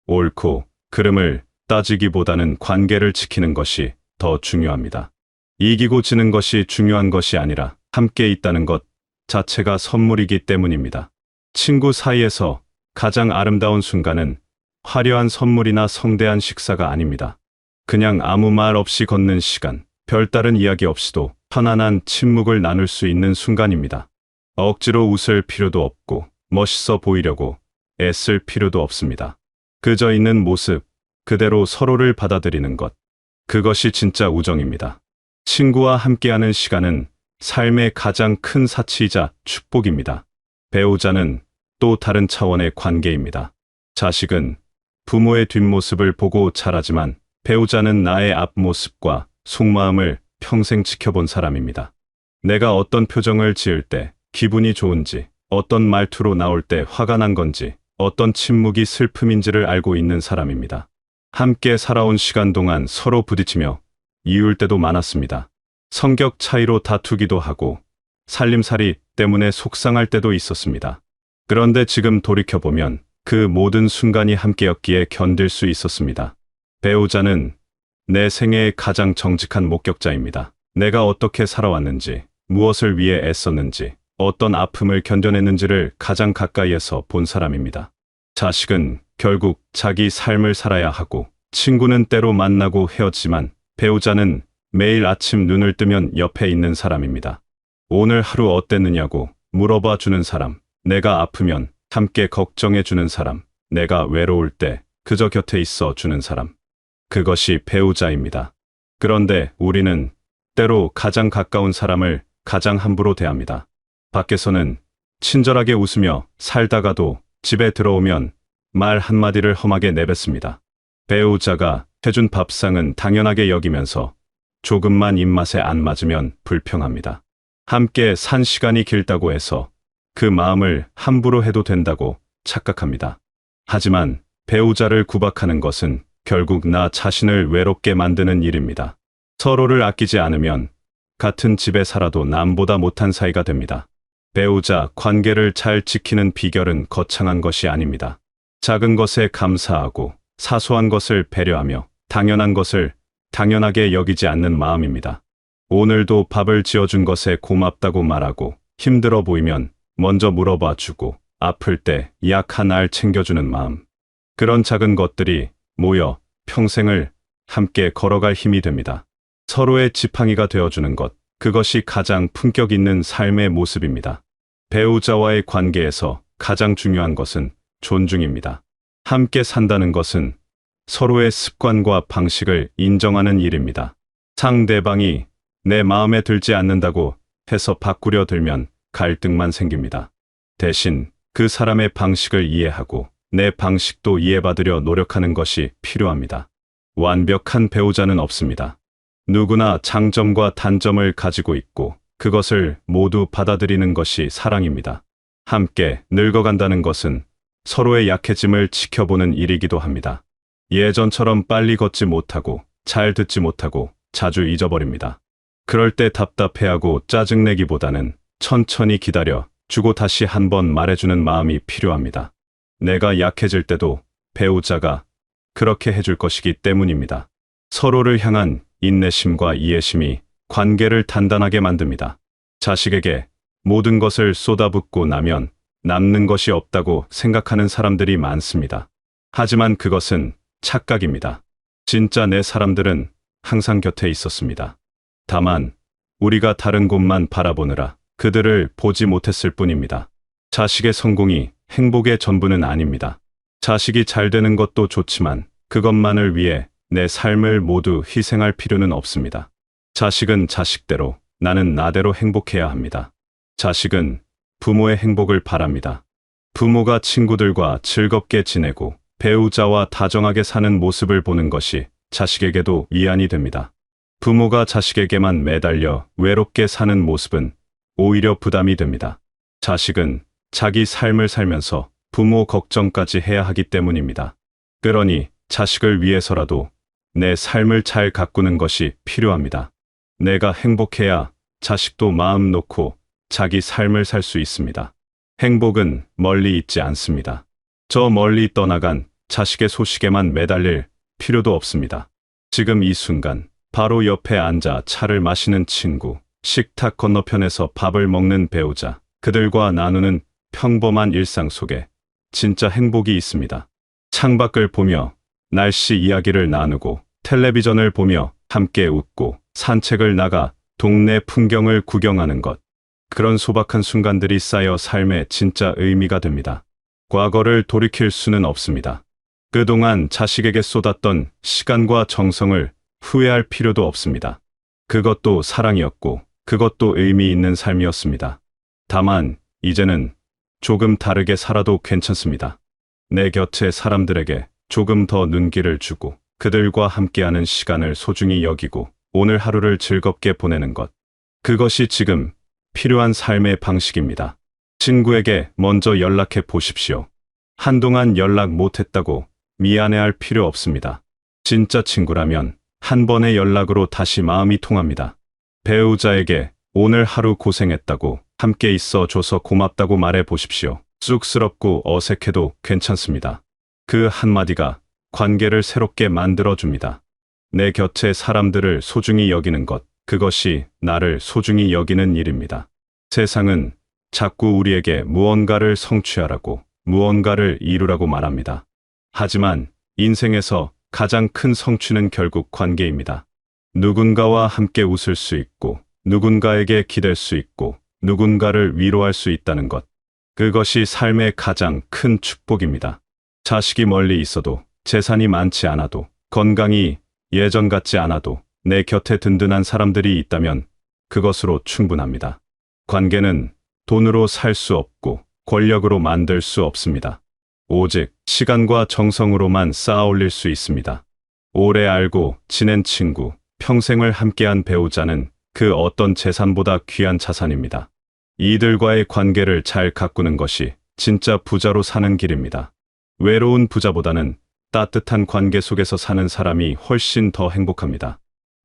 S2: 옳고 그름을 따지기보다는 관계를 지키는 것이 더 중요합니다. 이기고 지는 것이 중요한 것이 아니라 함께 있다는 것 자체가 선물이기 때문입니다. 친구 사이에서 가장 아름다운 순간은 화려한 선물이나 성대한 식사가 아닙니다. 그냥 아무 말 없이 걷는 시간, 별다른 이야기 없이도 편안한 침묵을 나눌 수 있는 순간입니다. 억지로 웃을 필요도 없고 멋있어 보이려고 애쓸 필요도 없습니다. 그저 있는 모습 그대로 서로를 받아들이는 것. 그것이 진짜 우정입니다. 친구와 함께하는 시간은 삶의 가장 큰 사치이자 축복입니다. 배우자는 또 다른 차원의 관계입니다. 자식은 부모의 뒷모습을 보고 자라지만 배우자는 나의 앞모습과 속마음을 평생 지켜본 사람입니다. 내가 어떤 표정을 지을 때 기분이 좋은지, 어떤 말투로 나올 때 화가 난 건지, 어떤 침묵이 슬픔인지를 알고 있는 사람입니다. 함께 살아온 시간 동안 서로 부딪히며 이을 때도 많았습니다. 성격 차이로 다투기도 하고 살림살이 때문에 속상할 때도 있었습니다. 그런데 지금 돌이켜보면 그 모든 순간이 함께였기에 견딜 수 있었습니다. 배우자는 내 생애의 가장 정직한 목격자입니다. 내가 어떻게 살아왔는지, 무엇을 위해 애썼는지, 어떤 아픔을 견뎌냈는지를 가장 가까이에서 본 사람입니다. 자식은 결국 자기 삶을 살아야 하고, 친구는 때로 만나고 헤어지지만 배우자는 매일 아침 눈을 뜨면 옆에 있는 사람입니다. 오늘 하루 어땠느냐고 물어봐 주는 사람, 내가 아프면 함께 걱정해 주는 사람, 내가 외로울 때 그저 곁에 있어 주는 사람. 그것이 배우자입니다. 그런데 우리는 때로 가장 가까운 사람을 가장 함부로 대합니다. 밖에서는 친절하게 웃으며 살다가도 집에 들어오면 말 한마디를 험하게 내뱉습니다. 배우자가 해준 밥상은 당연하게 여기면서 조금만 입맛에 안 맞으면 불평합니다. 함께 산 시간이 길다고 해서 그 마음을 함부로 해도 된다고 착각합니다. 하지만 배우자를 구박하는 것은 결국 나 자신을 외롭게 만드는 일입니다. 서로를 아끼지 않으면 같은 집에 살아도 남보다 못한 사이가 됩니다. 배우자 관계를 잘 지키는 비결은 거창한 것이 아닙니다. 작은 것에 감사하고 사소한 것을 배려하며 당연한 것을 당연하게 여기지 않는 마음입니다. 오늘도 밥을 지어준 것에 고맙다고 말하고 힘들어 보이면 먼저 물어봐 주고 아플 때 약 한 알 챙겨주는 마음. 그런 작은 것들이 모여 평생을 함께 걸어갈 힘이 됩니다. 서로의 지팡이가 되어주는 것, 그것이 가장 품격 있는 삶의 모습입니다. 배우자와의 관계에서 가장 중요한 것은 존중입니다. 함께 산다는 것은 서로의 습관과 방식을 인정하는 일입니다. 상대방이 내 마음에 들지 않는다고 해서 바꾸려 들면 갈등만 생깁니다. 대신 그 사람의 방식을 이해하고 내 방식도 이해받으려 노력하는 것이 필요합니다. 완벽한 배우자는 없습니다. 누구나 장점과 단점을 가지고 있고 그것을 모두 받아들이는 것이 사랑입니다. 함께 늙어간다는 것은 서로의 약해짐을 지켜보는 일이기도 합니다. 예전처럼 빨리 걷지 못하고 잘 듣지 못하고 자주 잊어버립니다. 그럴 때 답답해하고 짜증내기보다는 천천히 기다려 주고 다시 한번 말해주는 마음이 필요합니다. 내가 약해질 때도 배우자가 그렇게 해줄 것이기 때문입니다. 서로를 향한 인내심과 이해심이 관계를 단단하게 만듭니다. 자식에게 모든 것을 쏟아붓고 나면 남는 것이 없다고 생각하는 사람들이 많습니다. 하지만 그것은 착각입니다. 진짜 내 사람들은 항상 곁에 있었습니다. 다만 우리가 다른 곳만 바라보느라 그들을 보지 못했을 뿐입니다. 자식의 성공이 행복의 전부는 아닙니다. 자식이 잘 되는 것도 좋지만 그것만을 위해 내 삶을 모두 희생할 필요는 없습니다. 자식은 자식대로, 나는 나대로 행복해야 합니다. 자식은 부모의 행복을 바랍니다. 부모가 친구들과 즐겁게 지내고 배우자와 다정하게 사는 모습을 보는 것이 자식에게도 위안이 됩니다. 부모가 자식에게만 매달려 외롭게 사는 모습은 오히려 부담이 됩니다. 자식은 자기 삶을 살면서 부모 걱정까지 해야 하기 때문입니다. 그러니 자식을 위해서라도 내 삶을 잘 가꾸는 것이 필요합니다. 내가 행복해야 자식도 마음 놓고 자기 삶을 살 수 있습니다. 행복은 멀리 있지 않습니다. 저 멀리 떠나간 자식의 소식에만 매달릴 필요도 없습니다. 지금 이 순간 바로 옆에 앉아 차를 마시는 친구, 식탁 건너편에서 밥을 먹는 배우자, 그들과 나누는 평범한 일상 속에 진짜 행복이 있습니다. 창밖을 보며 날씨 이야기를 나누고 텔레비전을 보며 함께 웃고 산책을 나가 동네 풍경을 구경하는 것. 그런 소박한 순간들이 쌓여 삶에 진짜 의미가 됩니다. 과거를 돌이킬 수는 없습니다. 그동안 자식에게 쏟았던 시간과 정성을 후회할 필요도 없습니다. 그것도 사랑이었고 그것도 의미 있는 삶이었습니다. 다만 이제는 조금 다르게 살아도 괜찮습니다. 내 곁의 사람들에게 조금 더 눈길을 주고 그들과 함께하는 시간을 소중히 여기고 오늘 하루를 즐겁게 보내는 것. 그것이 지금 필요한 삶의 방식입니다. 친구에게 먼저 연락해 보십시오. 한동안 연락 못했다고 미안해할 필요 없습니다. 진짜 친구라면 한 번의 연락으로 다시 마음이 통합니다. 배우자에게 오늘 하루 고생했다고 함께 있어 줘서 고맙다고 말해 보십시오. 쑥스럽고 어색해도 괜찮습니다. 그 한마디가 관계를 새롭게 만들어줍니다. 내 곁의 사람들을 소중히 여기는 것, 그것이 나를 소중히 여기는 일입니다. 세상은 자꾸 우리에게 무언가를 성취하라고, 무언가를 이루라고 말합니다. 하지만 인생에서 가장 큰 성취는 결국 관계입니다. 누군가와 함께 웃을 수 있고, 누군가에게 기댈 수 있고, 누군가를 위로할 수 있다는 것. 그것이 삶의 가장 큰 축복입니다. 자식이 멀리 있어도, 재산이 많지 않아도, 건강이 예전 같지 않아도 내 곁에 든든한 사람들이 있다면 그것으로 충분합니다. 관계는 돈으로 살 수 없고 권력으로 만들 수 없습니다. 오직 시간과 정성으로만 쌓아 올릴 수 있습니다. 오래 알고 지낸 친구, 평생을 함께한 배우자는 그 어떤 재산보다 귀한 자산입니다. 이들과의 관계를 잘 가꾸는 것이 진짜 부자로 사는 길입니다. 외로운 부자보다는 따뜻한 관계 속에서 사는 사람이 훨씬 더 행복합니다.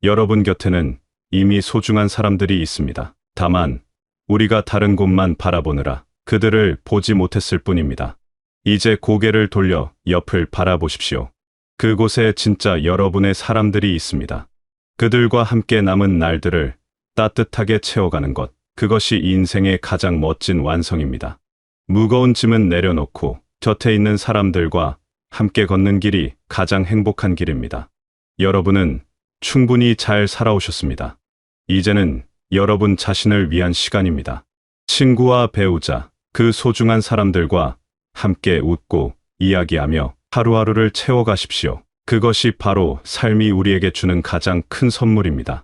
S2: 여러분 곁에는 이미 소중한 사람들이 있습니다. 다만 우리가 다른 곳만 바라보느라 그들을 보지 못했을 뿐입니다. 이제 고개를 돌려 옆을 바라보십시오. 그곳에 진짜 여러분의 사람들이 있습니다. 그들과 함께 남은 날들을 따뜻하게 채워가는 것, 그것이 인생의 가장 멋진 완성입니다. 무거운 짐은 내려놓고 곁에 있는 사람들과 함께 걷는 길이 가장 행복한 길입니다. 여러분은 충분히 잘 살아오셨습니다. 이제는 여러분 자신을 위한 시간입니다. 친구와 배우자, 그 소중한 사람들과 함께 웃고 이야기하며 하루하루를 채워가십시오. 그것이 바로 삶이 우리에게 주는 가장 큰 선물입니다.